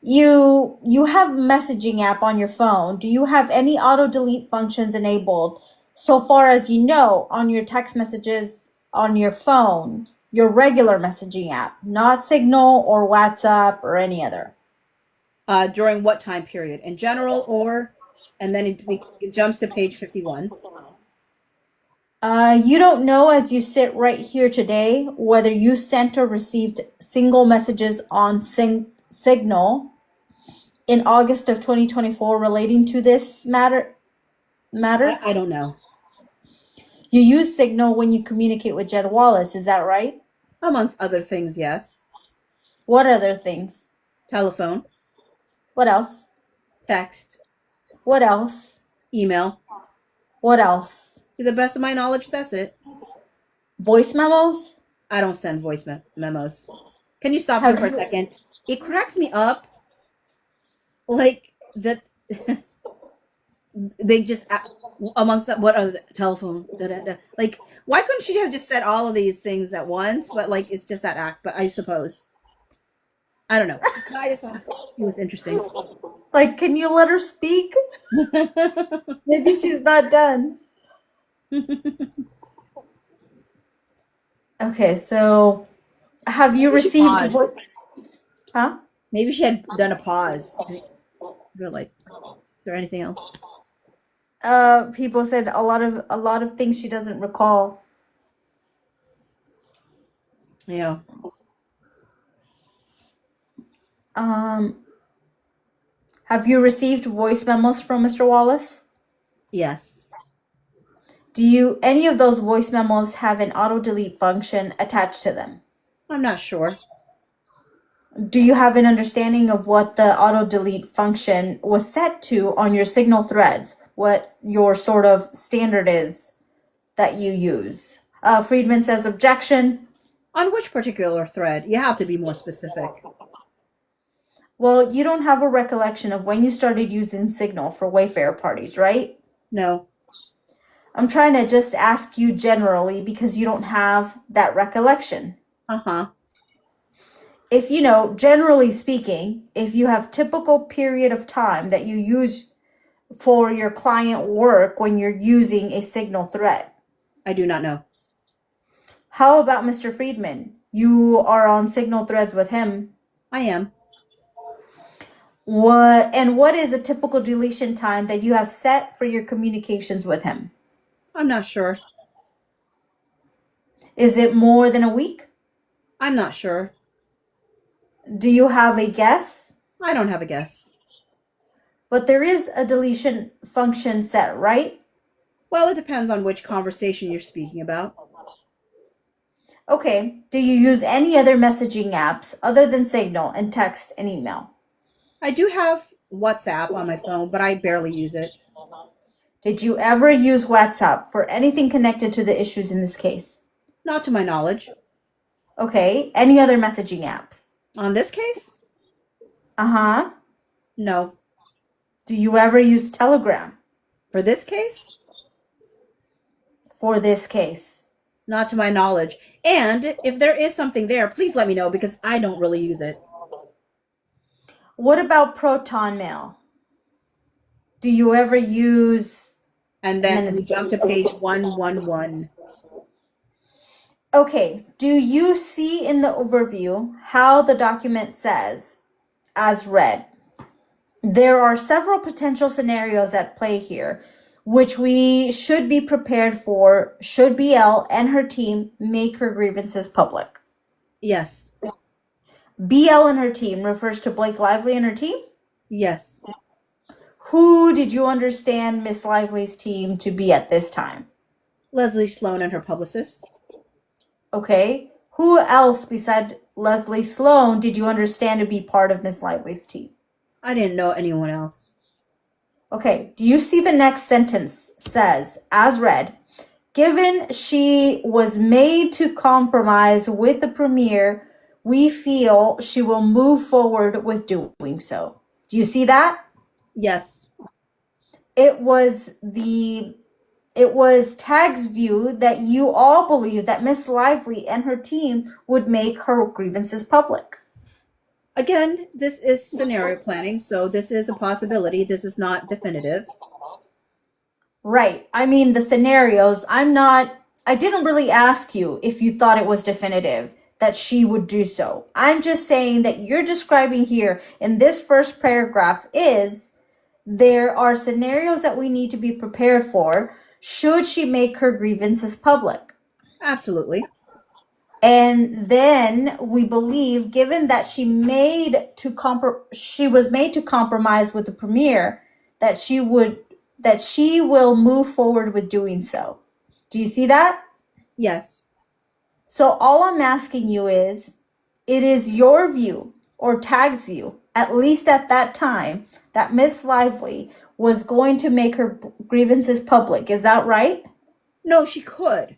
You have a messaging app on your phone. Do you have any auto delete functions enabled so far as you know on your text messages on your phone, your regular messaging app, not Signal or WhatsApp or any other? During what time period? In general or, and then it jumps to page 51. You don't know as you sit right here today whether you sent or received single messages on Signal in August of 2024 relating to this matter? I don't know. You use Signal when you communicate with Jed Wallace, is that right? Amongst other things, yes. What other things? Telephone, What else? text, What else? email. What else? To the best of my knowledge, that's it. Voice memos? I don't send voice memos. Can you stop Have here for a you- second? It cracks me up. Like that, they just amongst what other telephone? Like, why couldn't she have just said all of these things at once? But like, it's just that act. But I suppose I don't know. I just thought it was interesting. Like, can you let her speak? Maybe she's not done. Okay, so have you Maybe she received... paused. Huh? Maybe she had done a pause. You're like, is there anything else? People said a lot of things she doesn't recall. Yeah. Have you received voice memos from Mr. Wallace? Yes. Do any of those voice memos have an auto delete function attached to them? I'm not sure. Do you have an understanding of what the auto delete function was set to on your Signal threads? What your sort of standard is that you use? Friedman says objection. On which particular thread? You have to be more specific. Well, you don't have a recollection of when you started using Signal for Wayfair parties, right? No. I'm trying to just ask you generally because you don't have that recollection. Uh-huh. If generally speaking, if you have typical period of time that you use for your client work when you're using a Signal thread. I do not know. How about Mr. Friedman? You are on Signal threads with him. I am. What is a typical deletion time that you have set for your communications with him? I'm not sure. Is it more than a week? I'm not sure. Do you have a guess? I don't have a guess. But there is a deletion function set, right? Well, it depends on which conversation you're speaking about. Okay. Do you use any other messaging apps other than Signal and text and email? I do have WhatsApp on my phone, but I barely use it. Did you ever use WhatsApp for anything connected to the issues in this case? Not to my knowledge. Okay. Any other messaging apps? On this case? Uh-huh. No. Do you ever use Telegram For this case? for this case? Not to my knowledge. And if there is something there, please let me know because I don't really use it. What about Proton Mail? Do you ever use... And then we jump to page 111. Okay, do you see in the overview how the document says, as read? There are several potential scenarios at play here, which we should be prepared for should BL and her team make her grievances public. Yes. BL and her team refers to Blake Lively and her team? Yes. Who did you understand Miss Lively's team to be at this time? Leslie Sloan and her publicist. Okay. Who else beside Leslie Sloan did you understand to be part of Miss Lively's team? I didn't know anyone else. Okay. Do you see the next sentence says, as read, given she was made to compromise with the premier, we feel she will move forward with doing so. Do you see that? Yes. It was Tag's view that you all believe that Miss Lively and her team would make her grievances public. Again, this is scenario planning, so this is a possibility. This is not definitive. Right. I mean, the scenarios, I didn't really ask you if you thought it was definitive that she would do so. I'm just saying that you're describing here in this first paragraph is there are scenarios that we need to be prepared for should she make her grievances public. Absolutely. And then we believe, given that she was made to compromise with the premier, that she will move forward with doing so. Do you see that? Yes. So all I'm asking you is, it is your view or Tag's view, at least at that time, that Miss Lively was going to make her grievances public. Is that right? No, she could.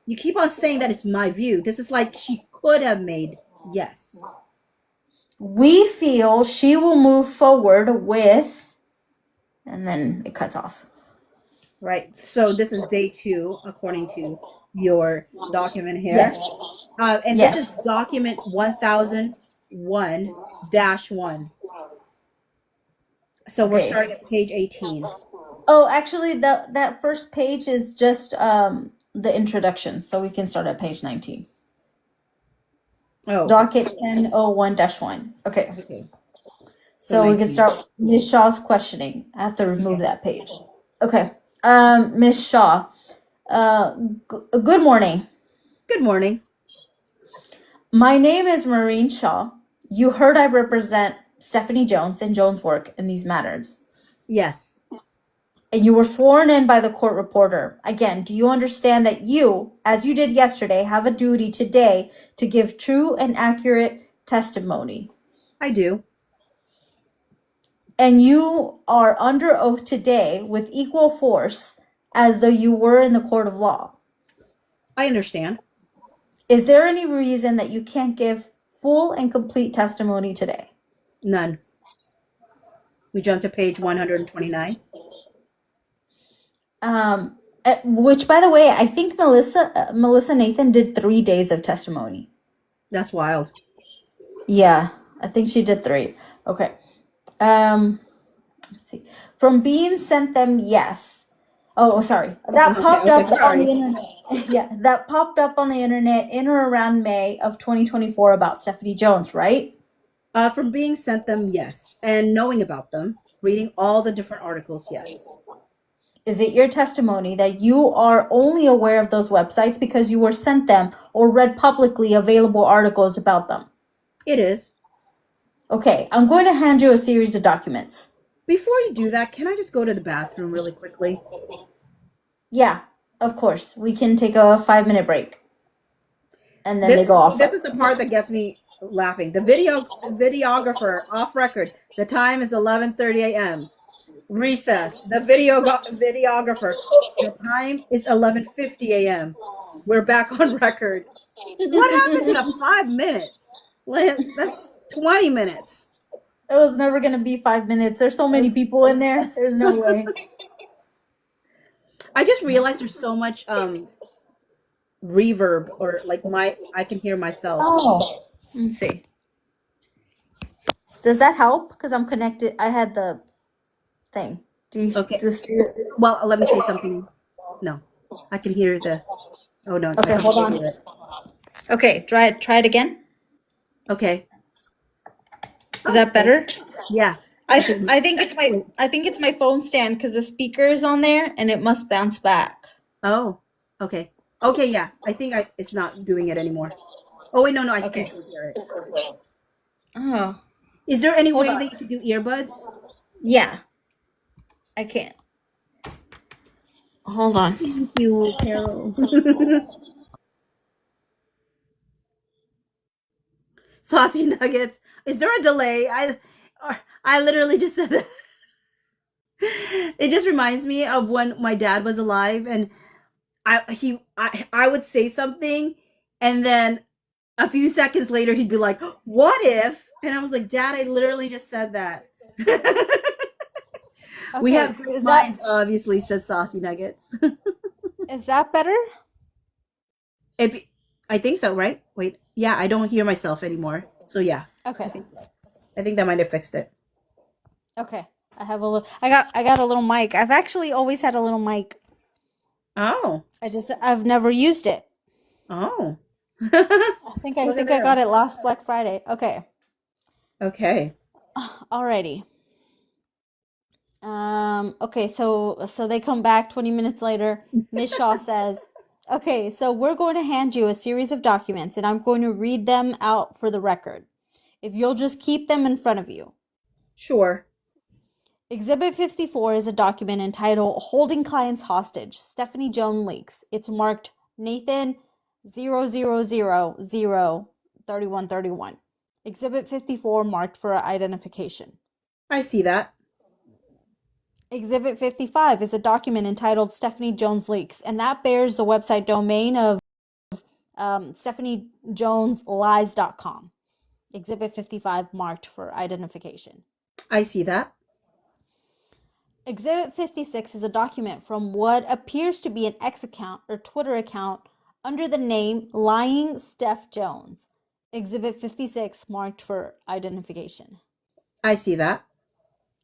You keep on saying that it's my view. This is like she could have made yes. We feel she will move forward with, and then it cuts off. Right. So this is day 2, according to your document here. Yes. And Yes. this is document 1001-1. So we're Okay. starting at page 18. Oh, actually, that first page is just the introduction, so we can start at page 19. Oh, Docket 1001-1. Okay. okay. So we 19. can start Ms. Shaw's questioning. I have to remove that page. Okay. Ms. Shaw, good morning. Good morning. My name is Maureen Shaw. You heard I represent Stephanie Jones and Jones' work in these matters. Yes. And you were sworn in by the court reporter. Again, do you understand that you, as you did yesterday, have a duty today to give true and accurate testimony? I do. And you are under oath today with equal force as though you were in the court of law. I understand. Is there any reason that you can't give full and complete testimony today? None. We jump to page 129. Which, by the way, I think Melissa Nathan did 3 days of testimony. That's wild. Yeah, I think she did 3. Okay. Let's see. From being sent them, yes. Oh, sorry. That Okay, popped I was up like, on the sorry. internet. Yeah, that popped up on the internet in or around May of 2024 about Stephanie Jones, right? From being sent them, yes, and knowing about them, reading all the different articles, yes. Is it your testimony that you are only aware of those websites because you were sent them or read publicly available articles about them? It is. Okay, I'm going to hand you a series of documents. Before you do that, can I just go to the bathroom really quickly? Yeah, of course. We can take a 5-minute break. And then they This go off. this is the part that gets me laughing. The videographer off record. The time is 11:30 a.m. Recess. The videographer. The time is 11:50 a.m. We're back on record. What happened to the 5 minutes? That's 20 minutes. It was never going to be 5 minutes. There's so many people in there. There's no way. I just realized there's so much reverb, or like I can hear myself. Oh, let's see. Does that help? Because I'm connected. I had the thing. Do you Okay. just? Well, let me say something. No, I can hear the. Oh no. Okay, hold on. Hear it. Okay, try it again. Okay. Is that better? Yeah. I think it's my phone stand because the speaker is on there and it must bounce back. Oh. Okay. Okay. Yeah. I think it's not doing it anymore. Oh wait, no, I Okay. can still hear it. Oh, Is there any Hold way on. that you could do earbuds? yeah. I can't. Hold on. Thank you, Karol. Saucy nuggets. Is there a delay? I literally just said that. It just reminds me of when my dad was alive, and I would say something, and then a few seconds later he'd be like, "What if?" And I was like, "Dad, I literally just said that." We have great is that minds, obviously, said Saucy Nuggets. is that better? If I think so, right? Wait, yeah, I don't hear myself anymore. So yeah, I Okay. think so. I think that might have fixed it. Okay. I have a little. I got a little mic. I've actually always had a little mic. Oh, I've never used it. oh. I think Look at I got that. it last Black Friday. Okay. Okay. Alrighty. Okay, so they come back 20 minutes later. Miss Shaw says, "Okay, so we're going to hand you a series of documents and I'm going to read them out for the record. If you'll just keep them in front of you." Sure. Exhibit 54 is a document entitled Holding Clients Hostage, Stephanie Jones Leaks. It's marked Nathan 00003131. Exhibit 54 marked for identification. I see that. Exhibit 55 is a document entitled Stephanie Jones Leaks, and that bears the website domain of stephaniejoneslies.com. Exhibit 55 marked for identification. I see that. Exhibit 56 is a document from what appears to be an X account or Twitter account under the name Lying Steph Jones. Exhibit 56 marked for identification. I see that.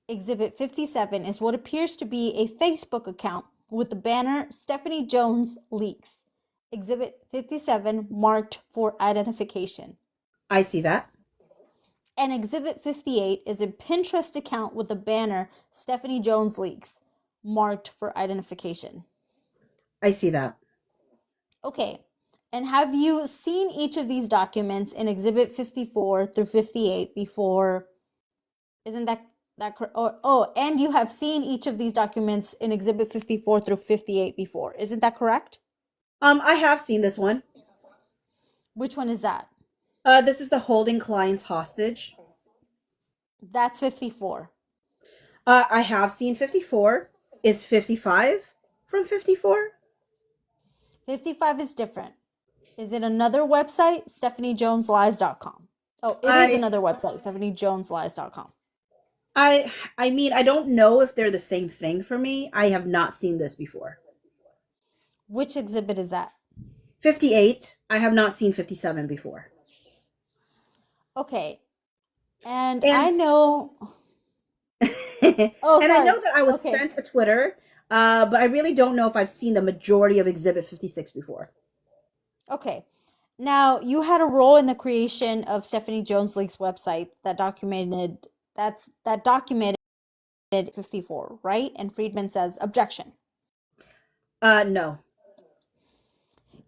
Exhibit 57 is what appears to be a Facebook account with the banner Stephanie Jones Leaks. Exhibit 57 marked for identification. I see that. And Exhibit 58 is a Pinterest account with the banner Stephanie Jones Leaks, marked for identification. I see that. Okay, and have you seen each of these documents in Exhibit 54 through 58 before? Isn't that correct? Oh, and you have seen each of these documents in Exhibit 54 through 58 before. Isn't that correct? I have seen this one. Which one is that? This is the holding clients hostage. That's 54. I have seen 54. Is 55 from 54? 55 is different. Is it another website? stephaniejoneslies.com. Oh, it is another website, stephaniejoneslies.com. I mean, I don't know if they're the same thing for me. I have not seen this before. Which exhibit is that? 58. I have not seen 57 before. Okay. And I know. Oh, and I know sorry. that I was Okay. sent a Twitter, but I really don't know if I've seen the majority of Exhibit 56 before. Okay. Now, you had a role in the creation of Stephanie Jones League's website that documented 54, right? And Friedman says objection. No.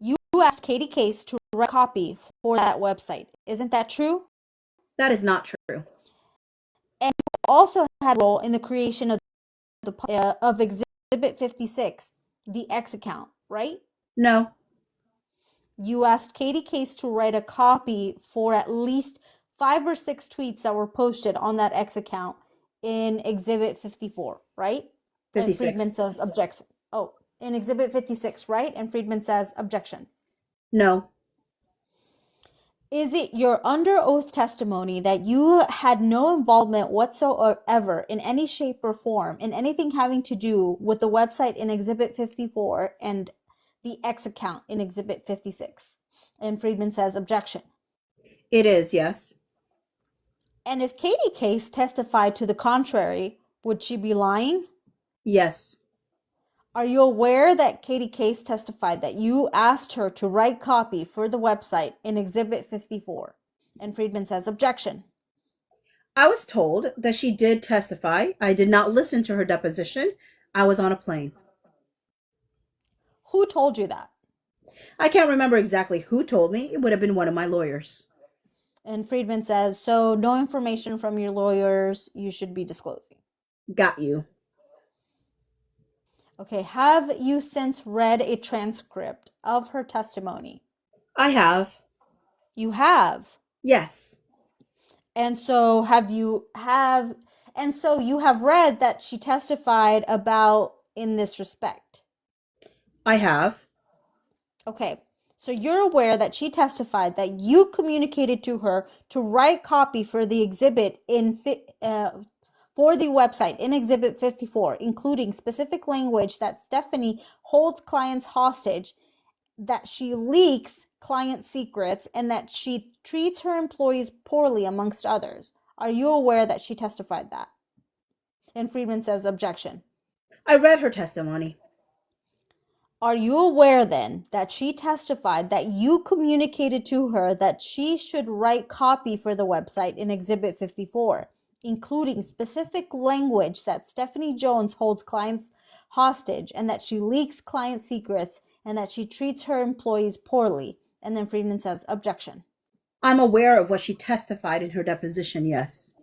You asked Katie Case to write a copy for that website. Isn't that true? That is not true. And you also had a role in the creation of Exhibit 56, the X account, right? No. You asked Katie Case to write a copy for at least 5 or 6 tweets that were posted on that X account in Exhibit 54, right? And 56. Friedman says objection. Oh, in Exhibit 56, right? And Friedman says objection. No. Is it your under oath testimony that you had no involvement whatsoever in any shape or form in anything having to do with the website in Exhibit 54 and the X account in Exhibit 56? And Friedman says objection. It is, yes. And if Katie Case testified to the contrary, would she be lying? Yes. Are you aware that Katie Case testified that you asked her to write copy for the website in Exhibit 54? And Friedman says objection. I was told that she did testify. I did not listen to her deposition. I was on a plane. Who told you that? I can't remember exactly who told me. It would have been one of my lawyers. And Friedman says, so no information from your lawyers you should be disclosing. Got you. Okay, have you since read a transcript of her testimony? I have. You have. Yes. And so you have read that she testified about in this respect. I have. Okay. So you're aware that she testified that you communicated to her to write copy for the exhibit for the website in Exhibit 54, including specific language that Stephanie holds clients hostage, that she leaks client secrets, and that she treats her employees poorly, amongst others. Are you aware that she testified that? And Friedman says objection. I read her testimony. Are you aware then that she testified that you communicated to her that she should write copy for the website in Exhibit 54, including specific language that Stephanie Jones holds clients hostage, and that she leaks client secrets, and that she treats her employees poorly? And then Friedman says objection. I'm aware of what she testified in her deposition, yes.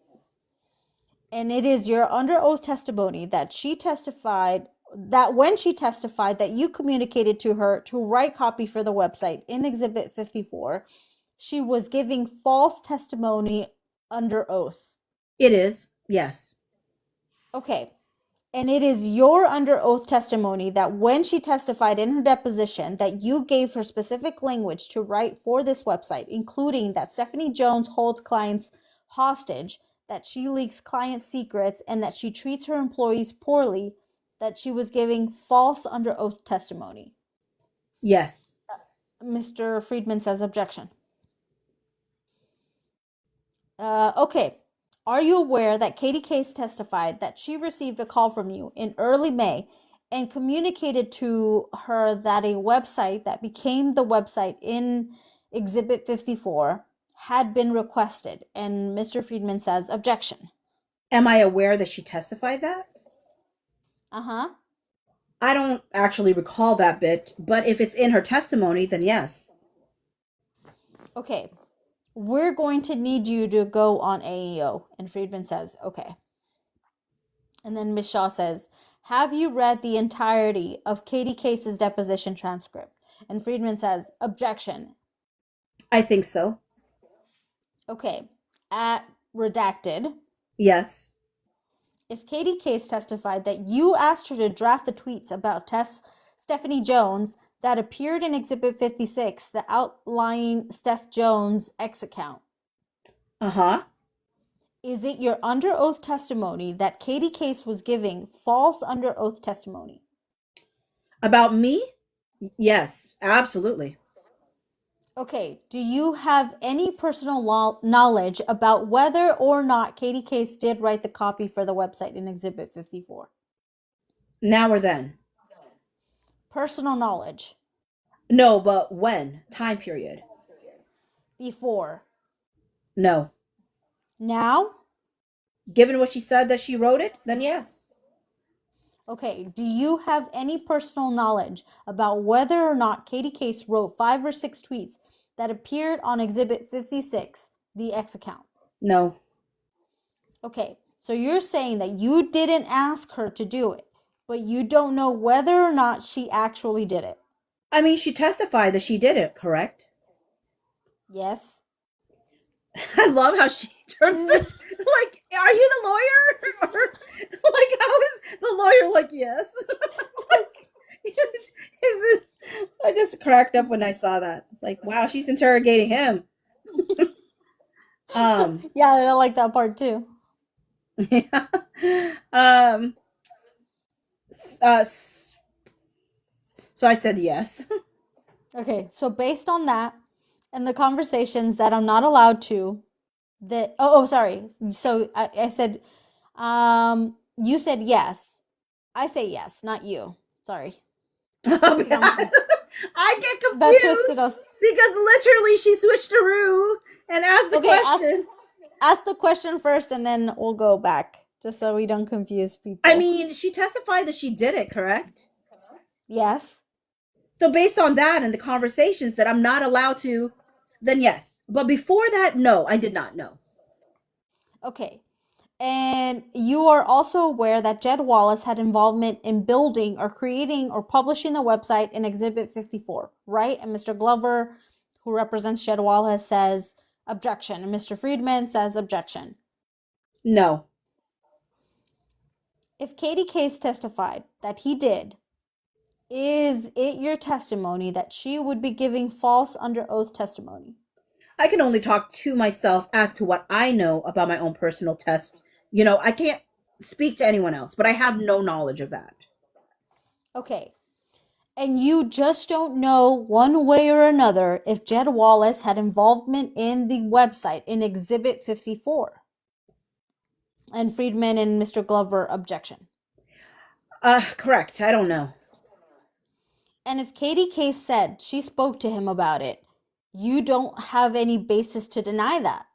And it is your under oath testimony that when she testified that you communicated to her to write copy for the website in Exhibit 54, she was giving false testimony under oath. It is, yes. Okay. And it is your under oath testimony that when she testified in her deposition that you gave her specific language to write for this website, including that Stephanie Jones holds clients hostage, that she leaks client secrets, and that she treats her employees poorly, that she was giving false under oath testimony. Yes. Mr. Friedman says objection. Okay. Are you aware that Katie Case testified that she received a call from you in early May and communicated to her that a website that became the website in Exhibit 54 had been requested? And Mr. Friedman says objection. Am I aware that she testified that? Uh-huh. I don't actually recall that bit, but if it's in her testimony, then yes. Okay. We're going to need you to go on AEO. And Friedman says, okay. And then Ms. Shaw says, have you read the entirety of Katie Case's deposition transcript? And Friedman says, objection. I think so. Okay. At redacted. Yes. If Katie Case testified that you asked her to draft the tweets about Stephanie Jones that appeared in Exhibit 56, the outlying Steph Jones X account. Uh-huh. Is it your under oath testimony that Katie Case was giving false under oath testimony? About me? Yes, absolutely. Okay, do you have any personal knowledge about whether or not Katie Case did write the copy for the website in Exhibit 54? Now or then? Personal knowledge. No, but when? Time period. Before. No. Now? Given what she said that she wrote it, then yes. Okay, do you have any personal knowledge about whether or not Katie Case wrote 5 or 6 tweets that appeared on Exhibit 56, the X account? No. Okay, so you're saying that you didn't ask her to do it, but you don't know whether or not she actually did it. I mean, she testified that she did it, correct? Yes? I love how she turns to, like, are you the lawyer? Or, like, how is the lawyer like, yes? Like, I just cracked up when I saw that. It's like, wow, she's interrogating him. Yeah, I like that part too. Yeah. Um, uh, so I said yes. Okay, so based on that and the conversations that I'm not allowed to, sorry. So I said, you said yes. I say yes, not you. Sorry. I get That confused twisted us. because literally she switched to Rue and asked the Okay, question. ask the question first and then we'll go back, just so we don't confuse people. I mean, she testified that she did it, correct? Yes. So based on that and the conversations that I'm not allowed to, then yes. But before that, no, I did not know. Okay. And you are also aware that Jed Wallace had involvement in building or creating or publishing the website in Exhibit 54, right? And Mr. Glover, who represents Jed Wallace, says objection. And Mr. Friedman says objection. No. If Katie Case testified that he did, is it your testimony that she would be giving false under oath testimony? I can only talk to myself as to what I know about my own personal test. You know, I can't speak to anyone else, but I have no knowledge of that. Okay. And you just don't know one way or another if Jed Wallace had involvement in the website in Exhibit 54. And Friedman and Mr. Glover objection. Correct. I don't know. And if Katie Case said she spoke to him about it, you don't have any basis to deny that.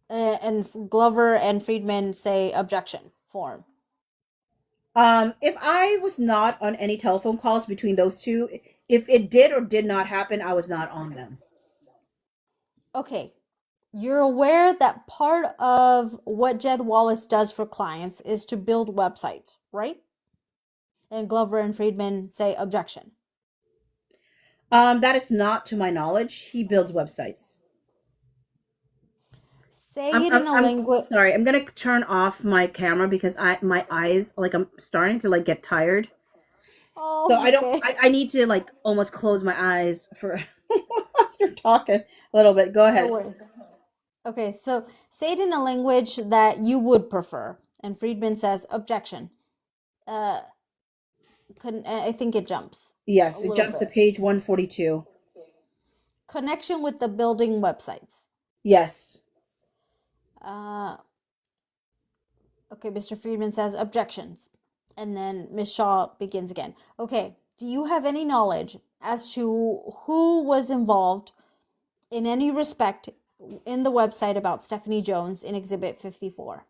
And Glover and Friedman say objection form. If I was not on any telephone calls between those two, if it did or did not happen, I was not on them. Okay. You're aware that part of what Jed Wallace does for clients is to build websites, right? And Glover and Friedman say objection. That is not to my knowledge. He builds websites. Say it in a language. Sorry, I'm gonna turn off my camera because my eyes, like, I'm starting to like get tired. Oh, So I don't. okay. I need to like almost close my eyes for as you're talking a little bit. Go ahead. No worries. Okay, so say it in a language that you would prefer. And Friedman says objection. I think it jumps. Yes, A it little jumps to bit. page 142. Connection with the building websites. Yes. Okay, Mr. Friedman says objections. And then Ms. Shaw begins again. Okay, do you have any knowledge as to who was involved in any respect in the website about Stephanie Jones in Exhibit 54?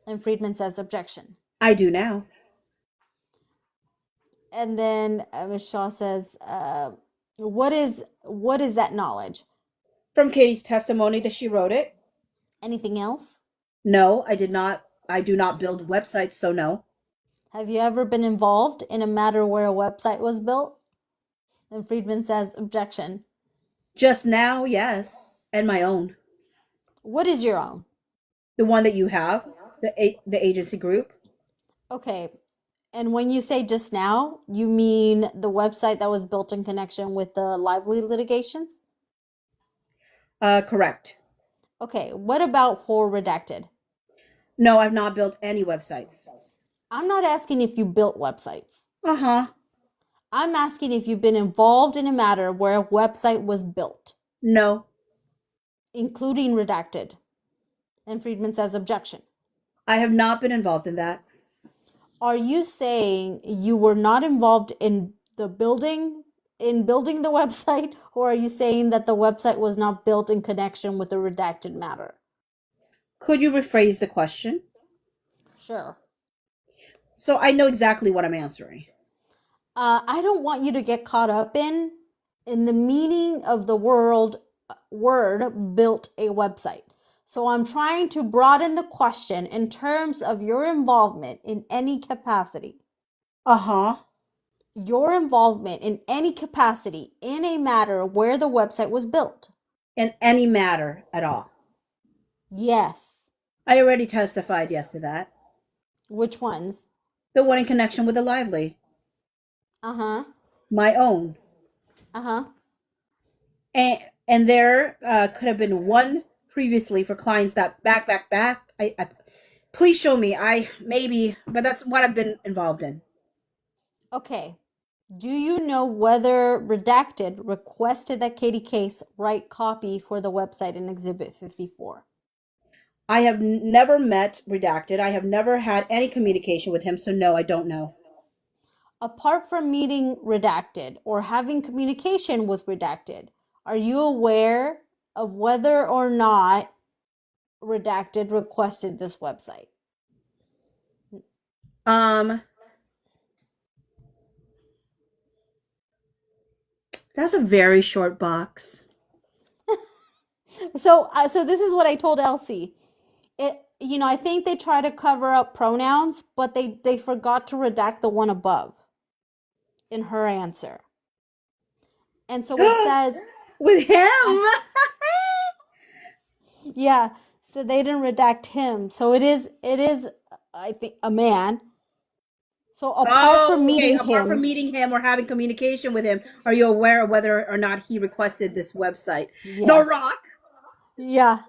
And Friedman says objection. I do now. And then Ms. Shaw says, what is that knowledge? From Katie's testimony that she wrote it. Anything else? No, I did not. I do not build websites, so no. Have you ever been involved in a matter where a website was built? And Friedman says objection. Just now, yes, and my own. What is your own? The one that you have, the agency group. Okay. And when you say just now, you mean the website that was built in connection with the Lively litigations? Correct. Okay. What about for Redacted? No, I've not built any websites. I'm not asking if you built websites. Uh-huh. I'm asking if you've been involved in a matter where a website was built, No. including Redacted. And Friedman says objection. I have not been involved in that. Are you saying you were not involved in the building in building the website, or are you saying that the website was not built in connection with the redacted matter? Could you rephrase the question? Sure. So I know exactly what I'm answering. I don't want you to get caught up in the meaning of the word built a website. So I'm trying to broaden the question in terms of your involvement in any capacity. Uh-huh. Your involvement in any capacity in a matter where the website was built. In any matter at all. Yes. I already testified yes to that. Which ones? The one in connection with the Lively. Uh-huh. My own. Uh-huh. And there could have been one previously for clients that back. I please show me. Maybe, but that's what I've been involved in. Okay. Do you know whether Redacted requested that Katie Case write copy for the website in Exhibit 54? I have never met Redacted. I have never had any communication with him, so no, I don't know. Apart from meeting Redacted or having communication with Redacted, are you aware of whether or not Redacted requested this website? That's a very short box. So this is what I told Elsie. I think they try to cover up pronouns, but they forgot to redact the one above in her answer. And so it says with him. Yeah, so they didn't redact him. So it is I think a man. So apart from meeting him or having communication with him, are you aware of whether or not he requested this website? Yeah. The Rock? Yeah.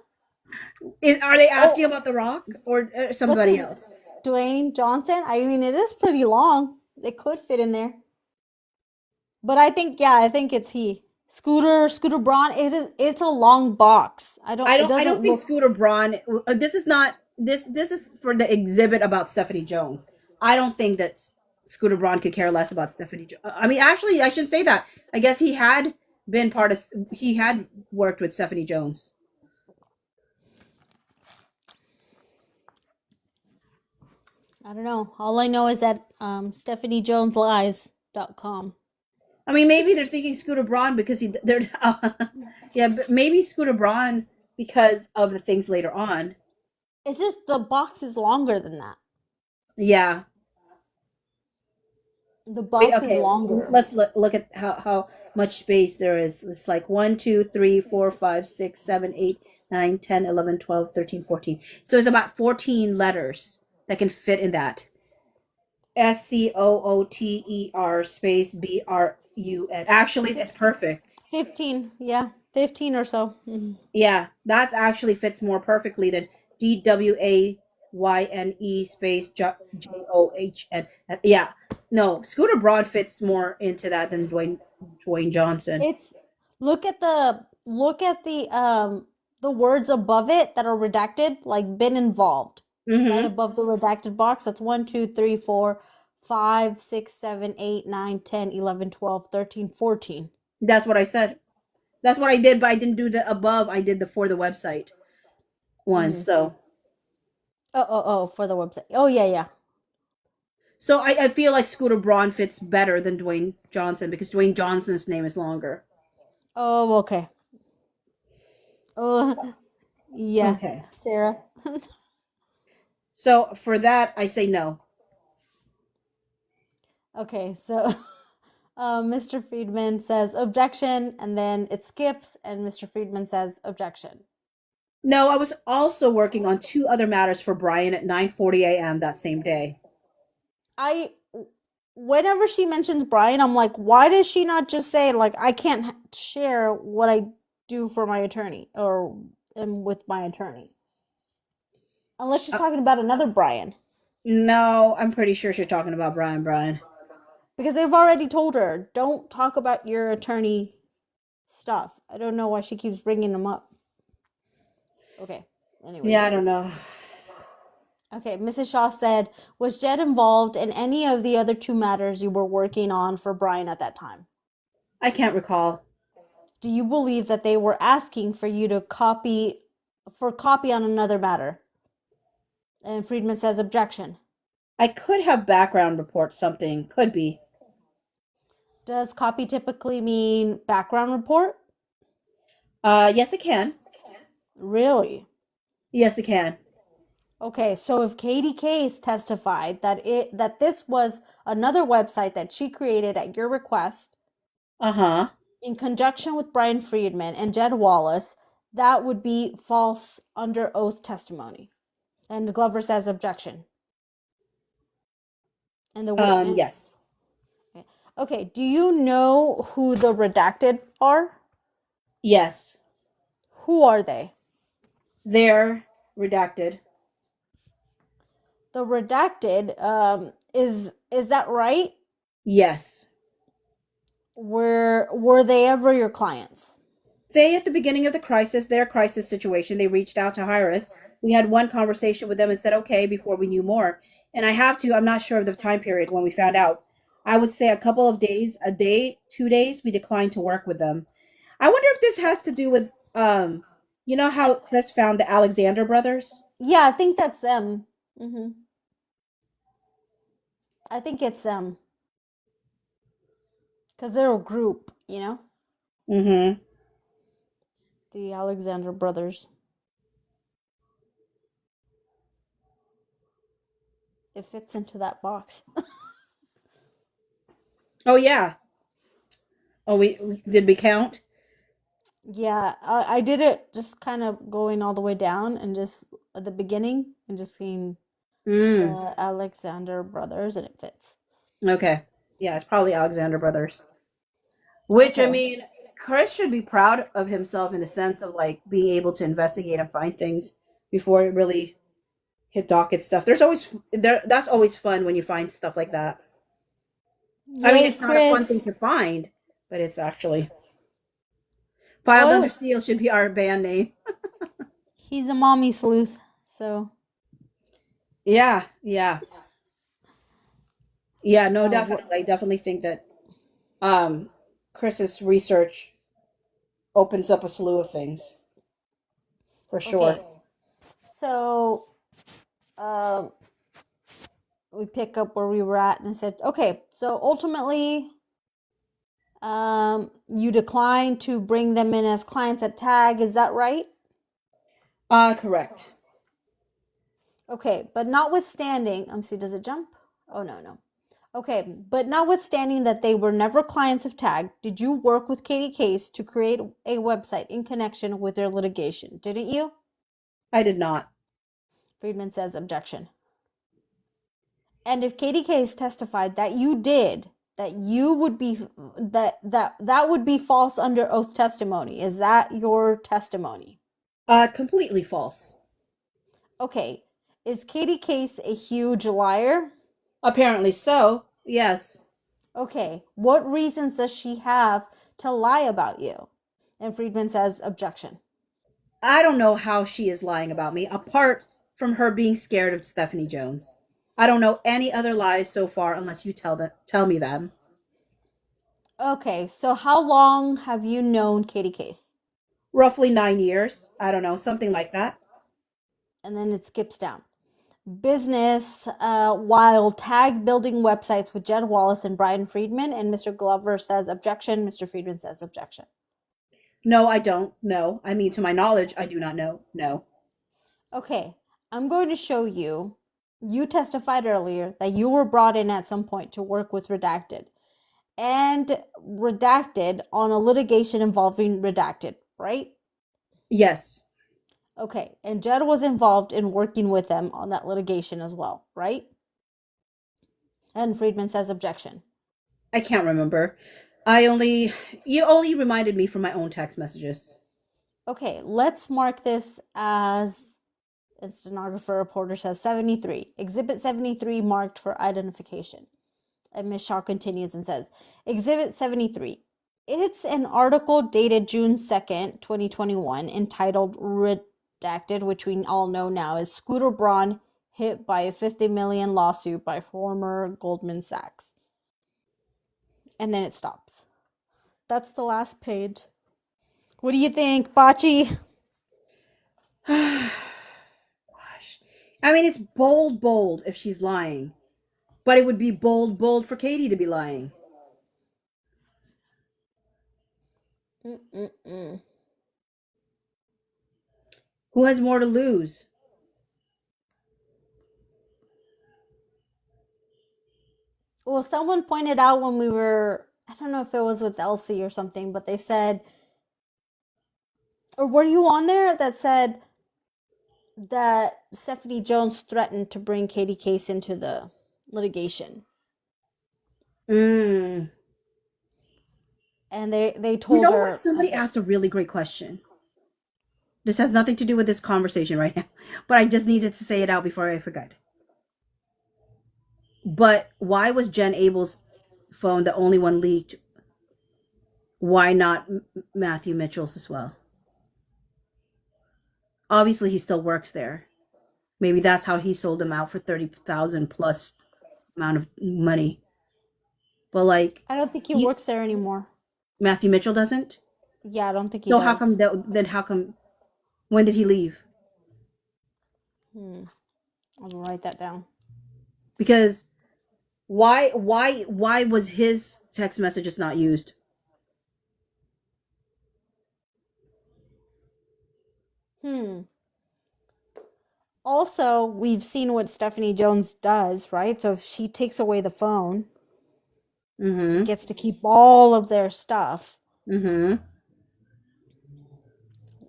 Are they asking about The Rock or somebody else? Dwayne Johnson? I mean, it is pretty long. It could fit in there. But I think it's he. Scooter Braun. It's a long box. I don't think Scooter Braun. This is not this is for the exhibit about Stephanie Jones. I don't think that Scooter Braun could care less about Stephanie Jones. I mean, actually, I shouldn't say that. I guess he had worked with Stephanie Jones. I don't know. All I know is that StephanieJonesLies.com. I mean, maybe they're thinking Scooter Braun because but maybe Scooter Braun because of the things later on. It's just the box is longer than that. Yeah. The box is longer. Let's look at how much space there is. It's like 1, 2, 3, 4, 5, 6, 7, 8, 9, 10, 11, 12, 13, 14. So it's about 14 letters that can fit in that. SCOOTER space BRUN. Actually, it's perfect. 15, yeah, 15 or so. Mm-hmm. Yeah, that actually fits more perfectly than DWAYNE space JOHN. Yeah, no, Scooter Braun fits more into that than Dwayne Johnson. Look at the words above it that are redacted, like been involved. Mm-hmm. Right above the redacted box. That's 1, 2, 3, 4, 5, 6, 7, 8, 9, 10, 11, 12, 13, 14. That's what I said. That's what I did, but I didn't do the above. I did the for the website one. Mm-hmm. So. For the website. Oh, yeah. So I feel like Scooter Braun fits better than Dwayne Johnson because Dwayne Johnson's name is longer. Oh, okay. Oh, yeah. Okay. Sarah. So for that, I say no. Okay, so Mr. Friedman says objection, and then it skips, and Mr. Friedman says objection. No, I was also working on 2 other matters for Brian at 9:40 a.m. that same day. Whenever she mentions Brian, I'm like, why does she not just say, like, I can't share what I do for my attorney or am with my attorney? Unless she's talking about another Brian. No, I'm pretty sure she's talking about Brian. Because they've already told her, don't talk about your attorney stuff. I don't know why she keeps bringing them up. Okay, anyways. Yeah, I don't know. Okay, Mrs. Shaw said, was Jed involved in any of the other 2 matters you were working on for Brian at that time? I can't recall. Do you believe that they were asking for you to copy on another matter? And Friedman says objection. I could have background report something. Could be. Does copy typically mean background report? Yes, it can. Really? Yes, it can. Okay, so if Katie Case testified that this was another website that she created at your request Uh-huh. in conjunction with Brian Friedman and Jed Wallace, that would be false under oath testimony. And Glover says objection. And the witness. Yes. Okay, do you know who the redacted are? Yes. Who are they? They're redacted. The redacted, is that right? Yes. Were they ever your clients? They, at the beginning of the crisis, their crisis situation, they reached out to hire us. We had one conversation with them and said, okay, before we knew more. And I'm not sure of the time period when we found out. I would say a couple of days, a day, 2 days, we declined to work with them. I wonder if this has to do with, you know how Chris found the Alexander brothers? Yeah, I think that's them. I think it's them. Because they're a group, you know? Mm-hmm. The Alexander brothers. It fits into that box. Oh, yeah. Oh, did we count? Yeah, I did it just kind of going all the way down and just at the beginning and just seeing Mm. the Alexander brothers and it fits. Okay. Yeah, it's probably Alexander brothers. Which, I Okay. mean, Chris should be proud of himself in the sense of like being able to investigate and find things before it really hit docket stuff. That's always fun when you find stuff like that. I mean, Yay, it's not a fun thing Chris. to find, but it's actually filed under Oh, seal should be our band name. he's a mommy sleuth, so Yeah, yeah. Yeah, no, uh, definitely. I definitely think that um Chris's research opens up a slew of things for sure. okay. So um we pick up where we were at and I said, okay, so ultimately you declined to bring them in as clients at tag, is that right? Correct. Okay, but notwithstanding, see, does it jump? Oh, no. Okay, but notwithstanding that they were never clients of tag, did you work with Katie Case to create a website in connection with their litigation, didn't you? I did not. Friedman says objection. And if Katie Case testified that you did, that you would be that would be false under oath testimony. Is that your testimony? Completely false. Okay. Is Katie Case a huge liar? Apparently so. Yes. Okay. What reasons does she have to lie about you? And Friedman says objection. I don't know how she is lying about me, apart from her being scared of Stephanie Jones. I don't know any other lies so far unless you tell me them. Okay. So how long have you known Katie Case? Roughly 9 years. I don't know, something like that. And then it skips down. Business while tag building websites with Jed Wallace and Brian Friedman, and Mr. Glover says objection. Mr. Friedman says objection. No, I don't know. I mean, to my knowledge, I do not know. No. Okay, I'm going to show you. You testified earlier that you were brought in at some point to work with Redacted and Redacted on a litigation involving Redacted, right? Yes. Okay, and Jed was involved in working with them on that litigation as well, right? And Friedman says objection. I can't remember. You only reminded me from my own text messages. Okay, let's mark this as, and stenographer reporter says 73. Exhibit 73 marked for identification. And Ms. Shaw continues and says, Exhibit 73. It's an article dated June 2nd, 2021, entitled Redacted, which we all know now is Scooter Braun hit by a $50 million lawsuit by former Goldman Sachs. And then it stops. That's the last page. What do you think, Bachi? Gosh. I mean, it's bold if she's lying. But it would be bold for Katie to be lying. Mm-mm-mm. Who has more to lose? Well, someone pointed out when we were, I don't know if it was with Elsie or something, but they said, or were you on there that said that Stephanie Jones threatened to bring Katie Case into the litigation? Mm. And they You told know her. what? Somebody asked a really great question. This has nothing to do with this conversation right now, but I just needed to say it out before I forgot. But why was Jen Abel's phone the only one leaked? Why not Matthew Mitchell's as well? Obviously, he still works there. Maybe that's how he sold him out for 30,000 plus amount of money. But like, I don't think he works there anymore. Matthew Mitchell doesn't. Yeah, I don't think he So does. how come then? How come? When did he leave? I'm gonna write that down. Because why was his text messages not used? Also, we've seen what Stephanie Jones does, right? So if she takes away the phone, Mm-hmm. gets to keep all of their stuff. Mm-hmm.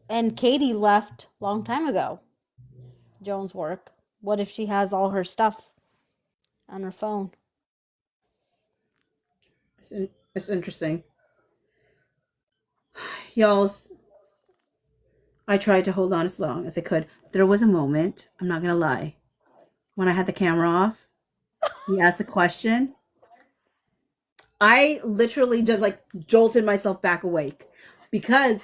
And Katie left a long time ago. Jones' work. What if she has all her stuff on her phone? It's interesting. Y'all's. I tried to hold on as long as I could. There was a moment, I'm not gonna lie, when I had the camera off, he asked the question. I literally just like jolted myself back awake because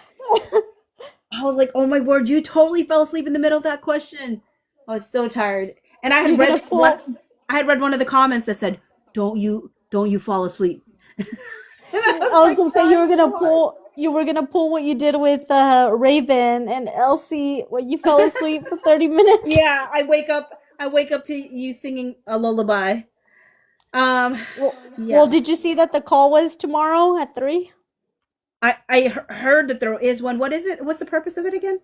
I was like, "Oh my word, you totally fell asleep in the middle of that question." I was so tired, and I had read one of the comments that said, don't you fall asleep." I was gonna say you were gonna pull what you did with Raven and Elsie when you fell asleep for 30 minutes. Yeah, I wake up to you singing a lullaby. Well, did you see that the call was tomorrow at 3? I heard that there is one. What is it? What's the purpose of it again?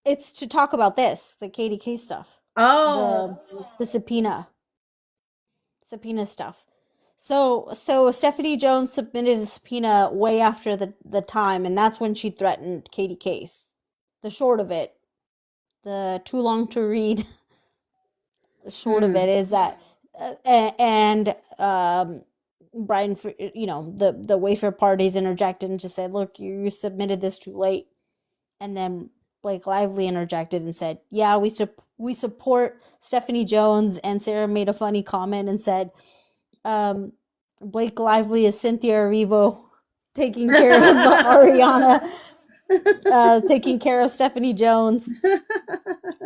It's to talk about this, the Katie Case stuff. Oh, The subpoena stuff. So Stephanie Jones submitted a subpoena way after the time, and that's when she threatened Katie Case. The short of it, the too long to read. The short of it is that, Brian, the Wayfair parties interjected and just said, "Look, you submitted this too late," and then Blake Lively interjected and said, "Yeah, we support Stephanie Jones," and Sarah made a funny comment and said, Blake Lively is Cynthia Erivo taking care of Ariana, taking care of Stephanie Jones.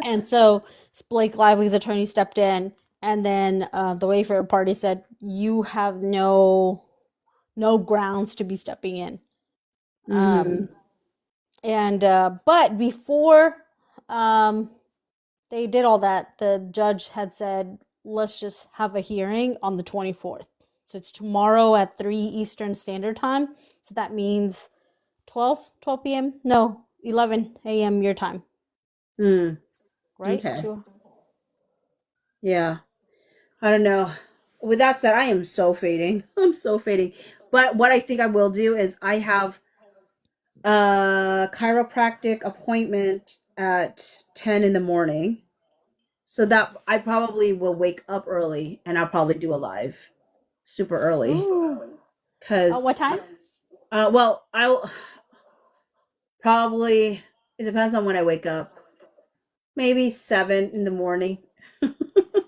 And so Blake Lively's attorney stepped in, and then the Wayfair party said, "You have no grounds to be stepping in." But before they did all that, the judge had said, "Let's just have a hearing on the 24th." So it's tomorrow at 3 Eastern Standard Time. So that means 12 p.m. No, 11 a.m. your time. Right? Okay. Yeah. I don't know. With that said, I am so fading. I'm so fading. But what I think I will do is I have a chiropractic appointment at 10 in the morning. So that I probably will wake up early and I'll probably do a live super early. Cause what time? Well, I'll probably, it depends on when I wake up. Maybe 7 in the morning.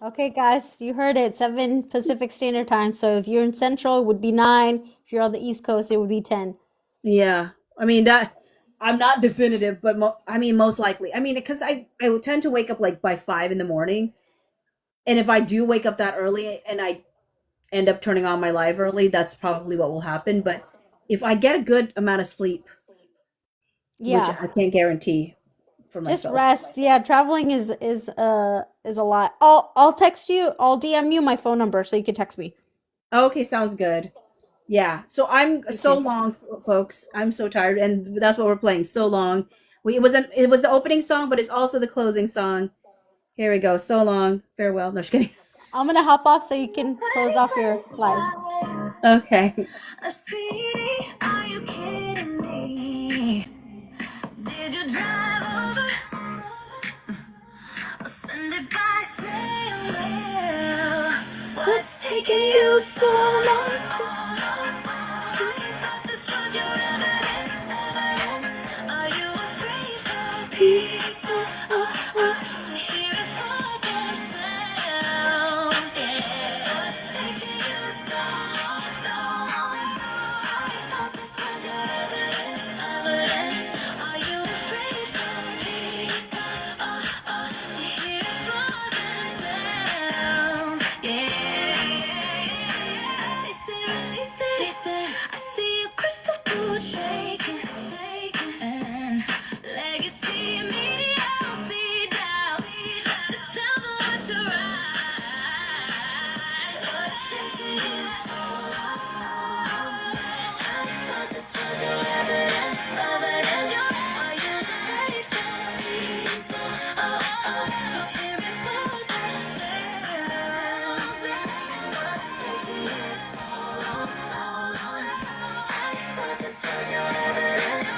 Okay, guys, you heard it. 7 Pacific Standard Time. So if you're in Central, it would be 9. If you're on the East Coast, it would be 10. Yeah. I mean, that I'm not definitive, but most likely. I mean, because I would tend to wake up like by 5 in the morning. And if I do wake up that early and I end up turning on my live early, that's probably what will happen. But if I get a good amount of sleep, which Yeah. I can't guarantee for Just myself. rest. Yeah, traveling is a lot. I'll text you. I'll DM you my phone number so you can text me. Okay, sounds good. Yeah. So I'm Okay, so sis. long, folks. I'm so tired, and that's what we're playing. So long. It was the opening song, but it's also the closing song. Here we go. So long. Farewell. No, just kidding. I'm gonna hop off so you can close off your live. Okay. Sweetie, are you kidding me? Did you drive over or send it by snail mail? What's taking you so long? I thought this was your evidence. Are you afraid for people to hear it for themselves? Yeah. What's taking you so long? I thought this was your evidence. Are you afraid for people to hear it for themselves? Yeah. They say release it. They say I see your crystal ball shaking, and legacy media speed down to tell the world to ride. What's taking you so long? I thought this was your evidence. Are you afraid for people to hear it for themselves? What's taking you so long? I thought this was your evidence.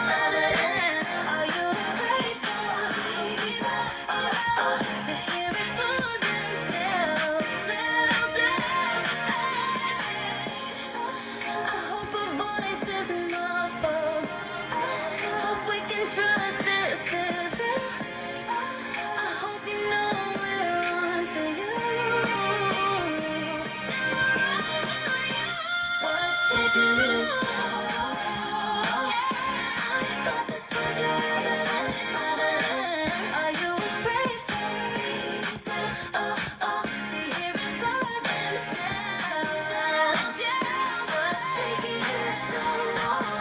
Are you afraid for people to hear it for themselves? I hope a voice isn't muffled. Hope we can trust this is real. I hope you know we're on to you. What's taking you so long? I thought this was your evidence. Are you afraid for people to hear it for themselves? What's taking you so long?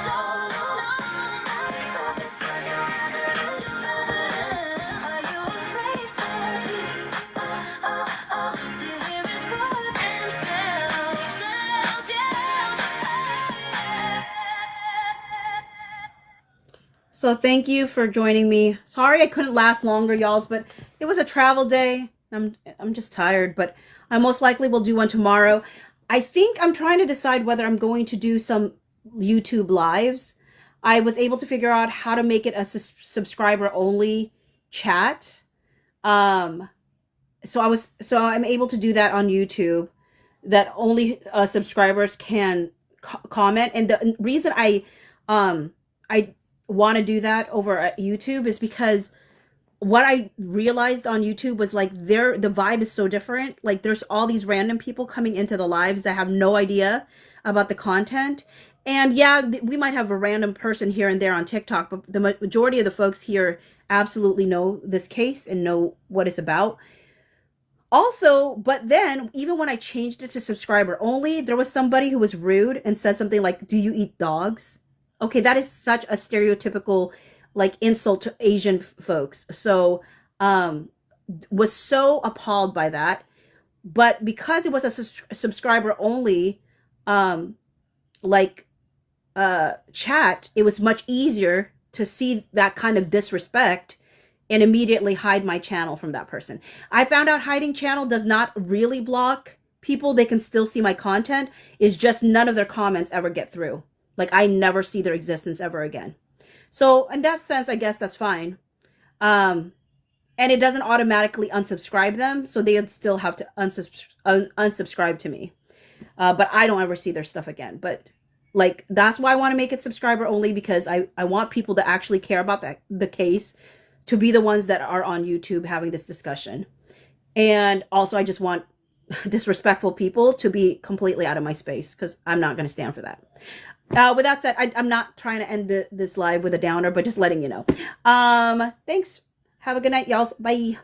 I thought this was your evidence. Are you afraid for people to hear it for themselves? So thank you for joining me. Sorry I couldn't last longer, y'all, but it was a travel day. I'm just tired, but I most likely will do one tomorrow. I think I'm trying to decide whether I'm going to do some YouTube lives. I was able to figure out how to make it a subscriber only chat. Um, so I'm able to do that on YouTube, that only subscribers can comment. And the reason I want to do that over at YouTube is because what I realized on YouTube was like the vibe is so different. Like there's all these random people coming into the lives that have no idea about the content. And yeah, we might have a random person here and there on TikTok, but the majority of the folks here absolutely know this case and know what it's about. Also, but then even when I changed it to subscriber only, there was somebody who was rude and said something like, "Do you eat dogs?" Okay, that is such a stereotypical like insult to Asian folks. So, was so appalled by that. But because it was a subscriber only um like chat, it was much easier to see that kind of disrespect and immediately hide my channel from that person. I found out hiding channel does not really block people. They can still see my content. It's just none of their comments ever get through. Like I never see their existence ever again. So in that sense, I guess that's fine. And it doesn't automatically unsubscribe them. So they still have to unsubscribe to me. But I don't ever see their stuff again. But like, that's why I want to make it subscriber only, because I want people to actually care about the case, to be the ones that are on YouTube having this discussion. And also I just want disrespectful people to be completely out of my space, because I'm not going to stand for that. With that said, I'm not trying to end this live with a downer, but just letting you know. Thanks. Have a good night, y'all. Bye.